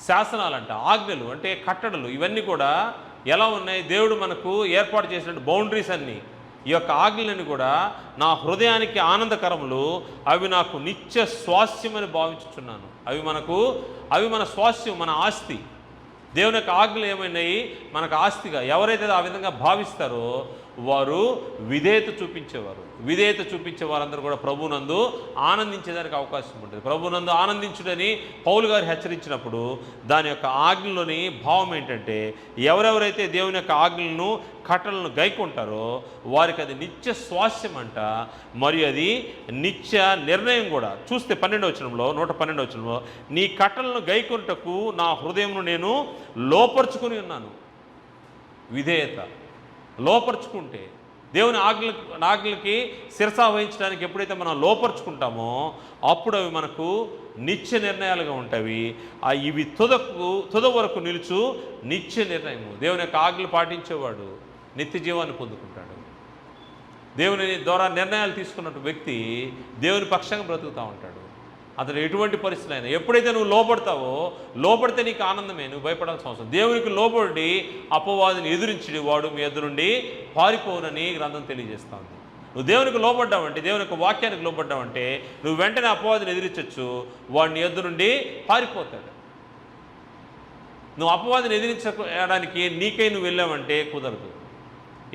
శాసనాలంట, ఆజ్ఞలు అంటే కట్టడలు, ఇవన్నీ కూడా ఎలా ఉన్నాయి? దేవుడు మనకు ఏర్పాటు చేసిన బౌండరీస్ అన్నీ, ఈ యొక్క ఆజ్ఞలన్నీ కూడా నా హృదయానికి ఆనందకరములు, అవి నాకు నిత్య స్వాస్థ్యమని భావించుచున్నాను. అవి మన స్వాస్థ్యం, మన ఆస్తి. దేవుని యొక్క ఆజ్ఞలు ఏమైనాయి? మనకు ఆస్తిగా. ఎవరైతే ఆ విధంగా భావిస్తారో వారు విధేయత చూపించేవారు. విధేయత చూపించే వారందరూ కూడా ప్రభునందు ఆనందించేదానికి అవకాశం ఉంటుంది. ప్రభునందు ఆనందించుడని పౌలు గారు హెచ్చరించినప్పుడు దాని యొక్క ఆజ్ఞలోని భావం ఏంటంటే, ఎవరెవరైతే దేవుని యొక్క ఆజ్ఞలను కట్టలను గైకుంటారో వారికి అది నిత్య స్వాస్థ్యం అంట. మరియు అది నిత్య నిర్ణయం కూడా. చూస్తే 12వ వచనంలో 112వ వచనంలో, నీ కట్టలను గైకొనుటకు నా హృదయమును నేను లోపరుచుకుని ఉన్నాను. విధేయత లోపరుచుకుంటే, దేవుని ఆజ్ఞలకి శిరసా వహించడానికి ఎప్పుడైతే మనం లోపరుచుకుంటామో అప్పుడు అవి మనకు నిత్య నిర్ణయాలుగా ఉంటాయి. ఇవి తుద వరకు నిలుచు నిత్య నిర్ణయము. దేవుని యొక్క ఆజ్ఞలు పాటించేవాడు నిత్య జీవాన్ని పొందుకుంటాడు. దేవుని ద్వారా నిర్ణయాలు తీసుకున్న వ్యక్తి దేవుని పక్షంగా బ్రతుకుతూ ఉంటాడు. అతను ఎటువంటి పరిస్థితి అయినా, ఎప్పుడైతే నువ్వు లోపడితే నీకు ఆనందమే, నువ్వు భయపడాల్సిన అవసరం. దేవునికి లోబడి అపవాదిని ఎదురించి వాడు మీ ఎదురు నుండి పారిపోవునని గ్రంథం తెలియజేస్తా ఉంది. నువ్వు దేవునికి లోబడ్డావంటే, దేవుని యొక్క వాక్యానికి లోబడ్డావంటే నువ్వు వెంటనే అపవాదిని ఎదిరించవచ్చు, వాడిని ఎదురు నుండి పారిపోతాడు. నువ్వు అపవాదిని ఎదిరించడానికి నీకై నువ్వు వెళ్ళావంటే కుదరదు.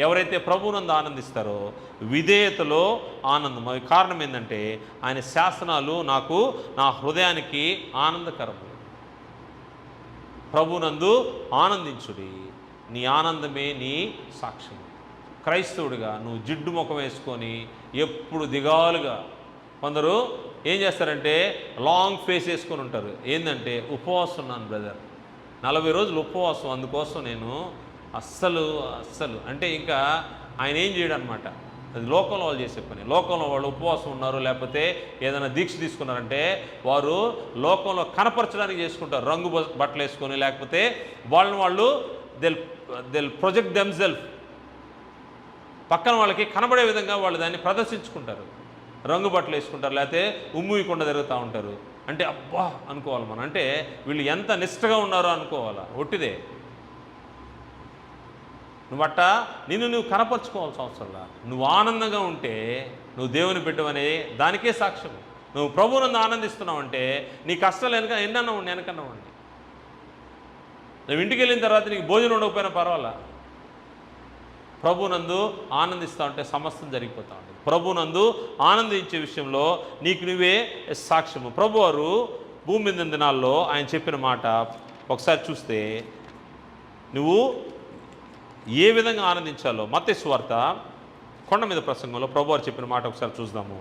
ఎవరైతే ప్రభువునందు ఆనందిస్తారో విధేయతలో ఆనందం. అవి కారణం ఏంటంటే ఆయన శాసనాలు నాకు నా హృదయానికి ఆనందకరము. ప్రభువునందు ఆనందించుడి, నీ ఆనందమే నీ సాక్ష్యం. క్రైస్తవుడిగా నువ్వు జిడ్డు ముఖం వేసుకొని ఎప్పుడు దిగాలుగా, కొందరు ఏం చేస్తారంటే లాంగ్ ఫేస్ వేసుకొని ఉంటారు. ఏంటంటే ఉపవాసం ఉన్నాను బ్రదర్, 40 రోజులు ఉపవాసం, అందుకోసం నేను అస్సలు అంటే ఇంకా ఆయన ఏం చేయడం అనమాట. అది లోకంలో వాళ్ళు చేసే పని. లోకంలో వాళ్ళు ఉపవాసం ఉన్నారు, లేకపోతే ఏదైనా దీక్ష తీసుకున్నారంటే వారు లోకంలో కనపరచడానికి చేసుకుంటారు. రంగు బట్టలు వేసుకొని, లేకపోతే వాళ్ళు దెల్ ప్రొజెక్ట్ దెమ్సెల్ఫ్, పక్కన వాళ్ళకి కనబడే విధంగా వాళ్ళు దాన్ని ప్రదర్శించుకుంటారు. రంగు బట్టలు వేసుకుంటారు, లేకపోతే ఉమ్ముయకుండా తిరుగుతూ ఉంటారు. అంటే అబ్బా అనుకోవాలి మనం, అంటే వీళ్ళు ఎంత నిష్ఠగా ఉన్నారో అనుకోవాలా. ఒట్టిదే. నువ్వు కనపరుచుకోవాల్సిన అవసరంలా. నువ్వు ఆనందంగా ఉంటే నువ్వు దేవుని బిడ్డవనే దానికే సాక్ష్యం. నువ్వు ప్రభువునందు ఆనందిస్తున్నావు అంటే నీ కష్టాలు ఎన్నన్నా ఉండి వెనకన్నా ఉండి, నువ్వు ఇంటికి వెళ్ళిన తర్వాత నీకు భోజనం ఉండకపోయినా పర్వాలా, ప్రభువునందు ఆనందిస్తూ ఉంటే సమస్తం జరిగిపోతూ ఉంటుంది. ప్రభువునందు ఆనందించే విషయంలో నీకు నువ్వే సాక్ష్యము. ప్రభువారు భూమి మీద దినాల్లో ఆయన చెప్పిన మాట ఒకసారి చూస్తే నువ్వు ఏ విధంగా ఆనందించాలో మత్తయి సువార్త కొండ మీద ప్రసంగంలో ప్రభువారు చెప్పిన మాట ఒకసారి చూద్దాము.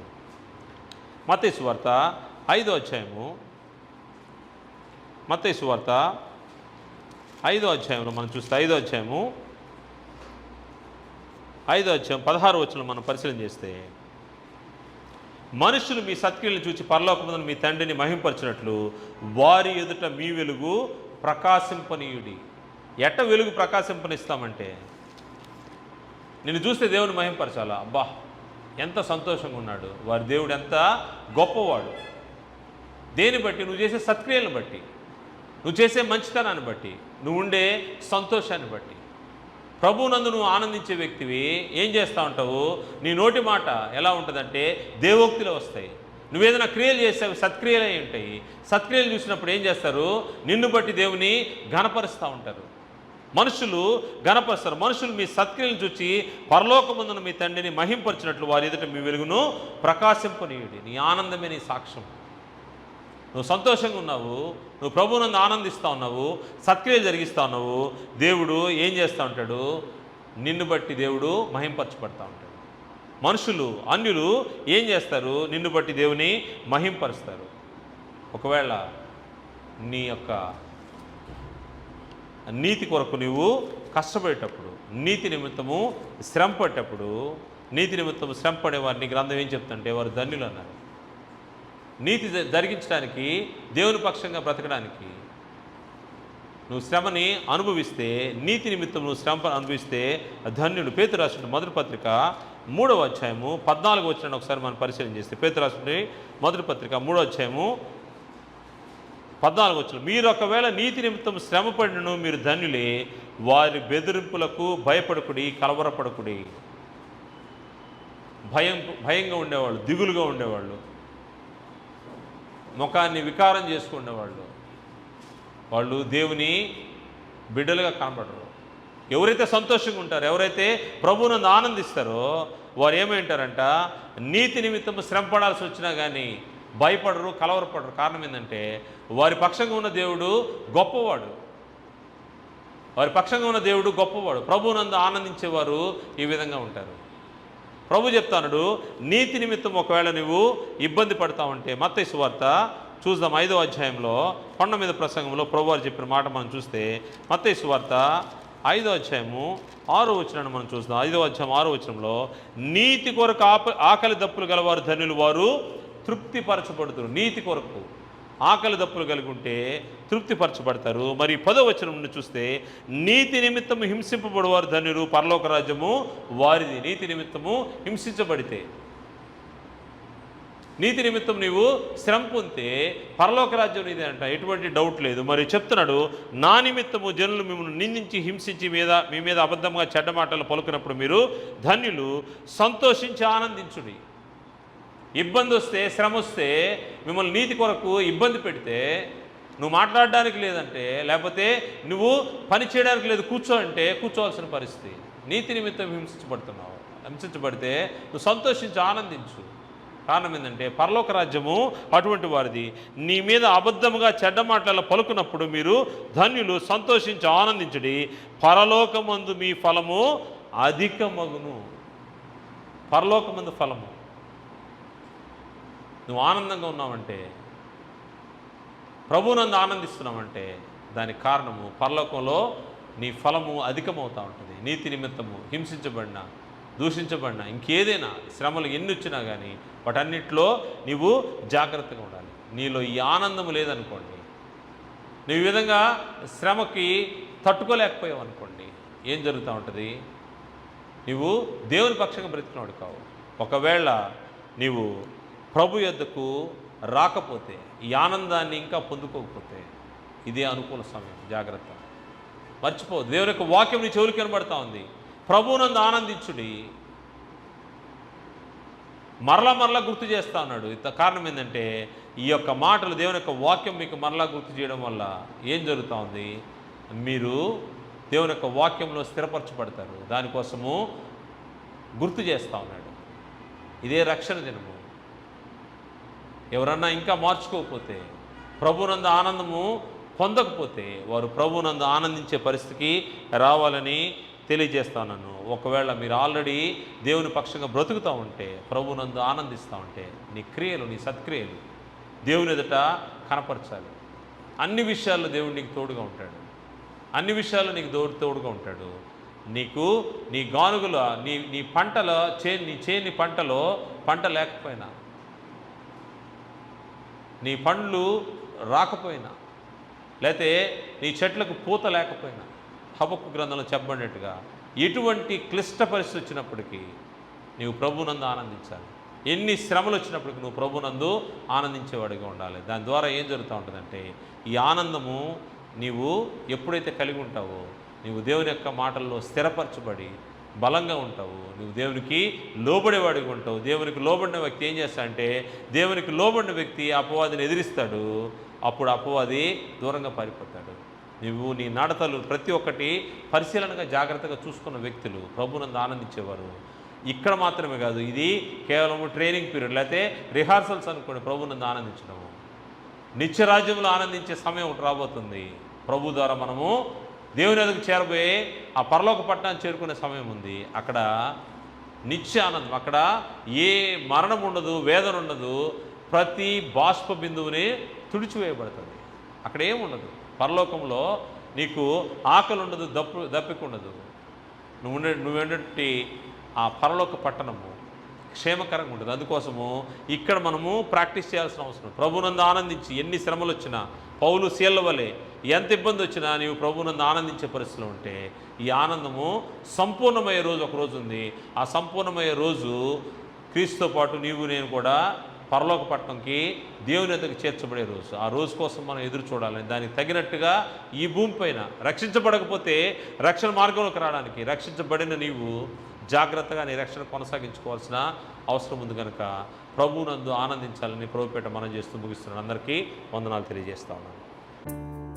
మత్తయి సువార్త 5వ అధ్యాయము, మత్తయి సువార్త 5వ అధ్యాయంలో మనం చూస్తే 5వ అధ్యాయం 16వ వచనం మనం పరిశీలన చేస్తే, మనుషులు మీ సత్క్రియలను చూచి పరలోకమందున మీ తండ్రిని మహింపరచినట్లు వారి ఎదుట మీ వెలుగు ప్రకాశింపనీయుడి. ఎట్ట వెలుగు ప్రకాశింపనిస్తామంటే నిన్ను చూస్తే దేవుని మహింపరచాలా. అబ్బా ఎంత సంతోషంగా ఉన్నాడు, వారి దేవుడు ఎంత గొప్పవాడు. దేని బట్టి? నువ్వు చేసే సత్క్రియలను బట్టి, నువ్వు చేసే మంచితనాన్ని బట్టి, నువ్వు ఉండే సంతోషాన్ని బట్టి. ప్రభువునందు నువ్వు ఆనందించే వ్యక్తివి ఏం చేస్తూ ఉంటావు? నీ నోటి మాట ఎలా ఉంటుందంటే దేవోక్తులు వస్తాయి. నువ్వేదైనా క్రియలు చేసేవి సత్క్రియలే ఉంటాయి. సత్క్రియలు చూసినప్పుడు ఏం చేస్తారు? నిన్ను బట్టి దేవుని ఘనపరుస్తూ ఉంటారు. మనుషులు ఘనపరుస్తారు. మనుషులు మీ సత్క్రియలను చూచి పరలోకమందున మీ తండ్రిని మహింపరిచినట్లు వారి ఎదుట మీ వెలుగును ప్రకాశింపనీయుడి. నీ ఆనందమే నీ సాక్ష్యం. నువ్వు సంతోషంగా ఉన్నావు, నువ్వు ప్రభువునందు ఆనందిస్తూ ఉన్నావు, సత్క్రియలు జరిగిస్తూ ఉన్నావు, దేవుడు ఏం చేస్తూ ఉంటాడు? నిన్ను బట్టి దేవుడు మహింపరచబడతా ఉంటాడు. మనుషులు అన్యులు ఏం చేస్తారు? నిన్ను బట్టి దేవుని మహింపరుస్తారు. ఒకవేళ నీ యొక్క నీతి కొరకు నీవు కష్టపడేటప్పుడు, నీతి నిమిత్తము శ్రమ పడేటప్పుడు, నీతి నిమిత్తము శ్రమ పడే వారిని గ్రంథం ఏం చెప్తుంటే వారు ధన్యులు అన్నారు. నీతి జరిగించడానికి, దేవుని పక్షంగా బ్రతకడానికి నువ్వు శ్రమని అనుభవిస్తే, నీతి నిమిత్తం నువ్వు శ్రమ అనుభవిస్తే ధన్యుడు. పేతురు రాసిన మొదటి పత్రిక 3వ అధ్యాయము 14 వచనాన్ని ఒకసారి మనం పరిశీలన చేస్తే, పేతురు రాసిన మొదటి పత్రిక 3వ అధ్యాయము 14 వచనం, మీరు ఒకవేళ నీతి నిమిత్తం శ్రమపడినను మీరు ధన్యులే, వారి భయపడకుడి, కలవరపడకుడి. భయంగా ఉండేవాళ్ళు, దిగులుగా ఉండేవాళ్ళు, ముఖాన్ని వికారం చేసుకునేవాళ్ళు, వాళ్ళు దేవుని బిడ్డలుగా కనబడరు. ఎవరైతే సంతోషంగా ఉంటారో, ఎవరైతే ప్రభువునందు ఆనందిస్తారో వారు ఏమంటారంట, నీతి నిమిత్తం శ్రమ పడాల్సి వచ్చినా కానీ భయపడరు, కలవరపడరు. కారణం ఏంటంటే వారి పక్షంగా ఉన్న దేవుడు గొప్పవాడు. వారి పక్షంగా ఉన్న దేవుడు గొప్పవాడు. ప్రభువునందు ఆనందించేవారు ఈ విధంగా ఉంటారు. ప్రభు చెప్తాడు, నీతి నిమిత్తం ఒకవేళ నువ్వు ఇబ్బంది పడతావంటే, మత్తయి సువార్త చూద్దాం 5వ అధ్యాయంలో కొండ మీద ప్రసంగంలో ప్రభు వారు చెప్పిన మాట మనం చూస్తే, మత్తయి సువార్త 5వ అధ్యాయము 6వ వచనాన్ని మనం చూస్తాం. 5వ అధ్యాయం 6వ వచనంలో, నీతి కొరకు ఆకలి దప్పులు గలవారు ధన్యులు, వారు తృప్తిపరచబడుతారు. నీతి కొరకు ఆకలి దప్పులు కలిగి ఉంటే తృప్తిపరచబడతారు. మరి 10వ వచనం నుండి చూస్తే, నీతి నిమిత్తము హింసింపబడువారు ధన్యులు, పరలోక రాజ్యము వారిది. నీతి నిమిత్తము హింసించబడితే, నీతి నిమిత్తం నీవు శ్రమ పొందితే పరలోక రాజ్యం నీదే అంట, ఎటువంటి డౌట్ లేదు. మరి చెప్తున్నాడు, నా నిమిత్తము జనులు మిమ్మల్ని నిందించి హింసించి మీ మీద అబద్ధంగా చెడ్డ మాటలు పలుకున్నప్పుడు మీరు ధన్యులు, సంతోషించి ఆనందించుడి. ఇబ్బంది వస్తే, శ్రమ వస్తే, మిమ్మల్ని నీతి కొరకు ఇబ్బంది పెడితే, నువ్వు మాట్లాడడానికి లేదంటే, లేకపోతే నువ్వు పని చేయడానికి లేదు, కూర్చో అంటే కూర్చోవలసిన పరిస్థితి. నీతి నిమిత్తం హింసించబడితే నువ్వు సంతోషించి ఆనందించు. కారణం ఏంటంటే పరలోక రాజ్యము అటువంటి వారిది. నీ మీద అబద్ధముగా చెడ్డ మాటల పలుకున్నప్పుడు మీరు ధన్యులు, సంతోషించి ఆనందించుడి, పరలోకమందు మీ ఫలము అధికమగును. పరలోకమందు ఫలము, నువ్వు ఆనందంగా ఉన్నావంటే, ప్రభువునందు ఆనందిస్తున్నావంటే దానికి కారణము పరలోకంలో నీ ఫలము అధికమవుతూ ఉంటుంది. నీతి నిమిత్తము హింసించబడినా, దూషించబడినా, ఇంకేదైనా శ్రమలు ఎన్ని వచ్చినా కానీ వాటన్నిటిలో నీవు జాగ్రత్తగా ఉండాలి. నీలో ఈ ఆనందము లేదనుకోండి, నువ్వు ఈ విధంగా శ్రమకి తట్టుకోలేకపోయావు అనుకోండి, ఏం జరుగుతూ ఉంటుంది? నీవు దేవుని పక్షంగా బ్రతికినవాడు కావు. ఒకవేళ నీవు ప్రభు యొద్దకు రాకపోతే, ఈ ఆనందాన్ని ఇంకా పొందుకోకపోతే, ఇదే అనుకూల సమయం. జాగ్రత్త, మర్చిపో. దేవుని యొక్క వాక్యం నీ చెవులు కనబడతా ఉంది. ప్రభువునందు ఆనందించుడి. మరలా గుర్తు చేస్తా ఉన్నాడు. కారణం ఏంటంటే ఈ యొక్క మాటలు, దేవుని యొక్క వాక్యం మీకు మరలా గుర్తు చేయడం వల్ల ఏం జరుగుతూ ఉంది? మీరు దేవుని యొక్క వాక్యంలో స్థిరపరచబడతారు. దానికోసము గుర్తు చేస్తూ ఉన్నాడు. ఇదే రక్షణ దినము. ఎవరన్నా ఇంకా మార్చుకోకపోతే, ప్రభువునందు ఆనందము పొందకపోతే, వారు ప్రభువునందు ఆనందించే పరిస్థితికి రావాలని తెలియజేస్తాను. ఒకవేళ మీరు ఆల్రెడీ దేవుని పక్షంగా బ్రతుకుతూ ఉంటే, ప్రభువునందు ఆనందిస్తూ ఉంటే, నీ క్రియలు, నీ సత్క్రియలు దేవుని ఎదుట కనపరచాలి. అన్ని విషయాల్లో దేవుడు నీకు తోడుగా ఉంటాడు. అన్ని విషయాల్లో నీకు తోడుగా ఉంటాడు. నీకు నీ గానుగుల నీ పంటల నీ చేని పంటలో పంట లేకపోయినా, నీ పండ్లు రాకపోయినా, లేతే నీ చెట్లకు పూత లేకపోయినా, హబక్కు గ్రంథంలో చెప్పబడినట్టుగా ఎటువంటి క్లిష్ట పరిస్థితి వచ్చినప్పటికీ నీవు ప్రభువునందు ఆనందించాలి. ఎన్ని శ్రమలు వచ్చినప్పటికీ నువ్వు ప్రభువునందు ఆనందించేవాడిగా ఉండాలి. దాని ద్వారా ఏం జరుగుతూ ఉంటుందంటే, ఈ ఆనందము నీవు ఎప్పుడైతే కలిగి ఉంటావో, నీవు దేవుని యొక్క మాటల్లో స్థిరపరచబడి బలంగా ఉంటావు. నువ్వు దేవునికి లోబడేవాడిగా ఉంటావు. దేవునికి లోబడిన వ్యక్తి ఏం చేస్తాడంటే, దేవునికి లోబడిన వ్యక్తి అపవాదిని ఎదిరిస్తాడు. అప్పుడు అపవాది దూరంగా పారిపోతాడు. నువ్వు నీ నడతలు ప్రతి ఒక్కటి పరిశీలనగా జాగ్రత్తగా చూసుకున్న వ్యక్తులు ప్రభువునందు ఆనందించేవారు. ఇక్కడ మాత్రమే కాదు, ఇది కేవలం ట్రైనింగ్ పీరియడ్, లేకపోతే రిహార్సల్స్ అనుకోండి. ప్రభువునందు ఆనందించడం, నిత్యరాజ్యంలో ఆనందించే సమయం ఒకటి రాబోతుంది. ప్రభు ద్వారా మనము దేవుని ఎదుగు చేరబోయే ఆ పరలోక పట్టణాన్ని చేరుకునే సమయం ఉంది. అక్కడ నిత్య ఆనందం, అక్కడ ఏ మరణం ఉండదు, వేదన ఉండదు. ప్రతి బాష్ప బిందువుని తుడిచివేయబడుతుంది. అక్కడ ఏముండదు. పరలోకంలో నీకు ఆకలి ఉండదు, దప్పిక ఉండదు. నువ్వేంటి ఆ పరలోక పట్టణము క్షేమకరంగా ఉంటుంది. అందుకోసము ఇక్కడ మనము ప్రాక్టీస్ చేయాల్సిన అవసరం. ప్రభునందు ఆనందించి ఎన్ని శ్రమలు వచ్చినా, పౌలు సీల వలె ఎంత ఇబ్బంది వచ్చినా నీవు ప్రభునందు ఆనందించే పరిస్థితిలో ఉంటే ఈ ఆనందము సంపూర్ణమయ్యే రోజు ఒక రోజు ఉంది. ఆ సంపూర్ణమయ్యే రోజు క్రీస్తుతో పాటు నీవు నేను కూడా పరలోక పట్టణంకి దేవుని ఎద్దకు చేర్చబడే రోజు. ఆ రోజు కోసం మనం ఎదురు చూడాలని, దానికి తగినట్టుగా ఈ భూమిపైన రక్షించబడకపోతే రక్షణ మార్గంలోకి రావడానికి, రక్షించబడిన నీవు జాగ్రత్తగా నీ రక్షణ కొనసాగించుకోవాల్సిన అవసరం ఉంది కనుక ప్రభువునందు ఆనందించాలని ప్రభుపేట మనం చేస్తూ ముగిస్తున్నాను. అందరికీ వందనాలు తెలియజేస్తా ఉన్నాను.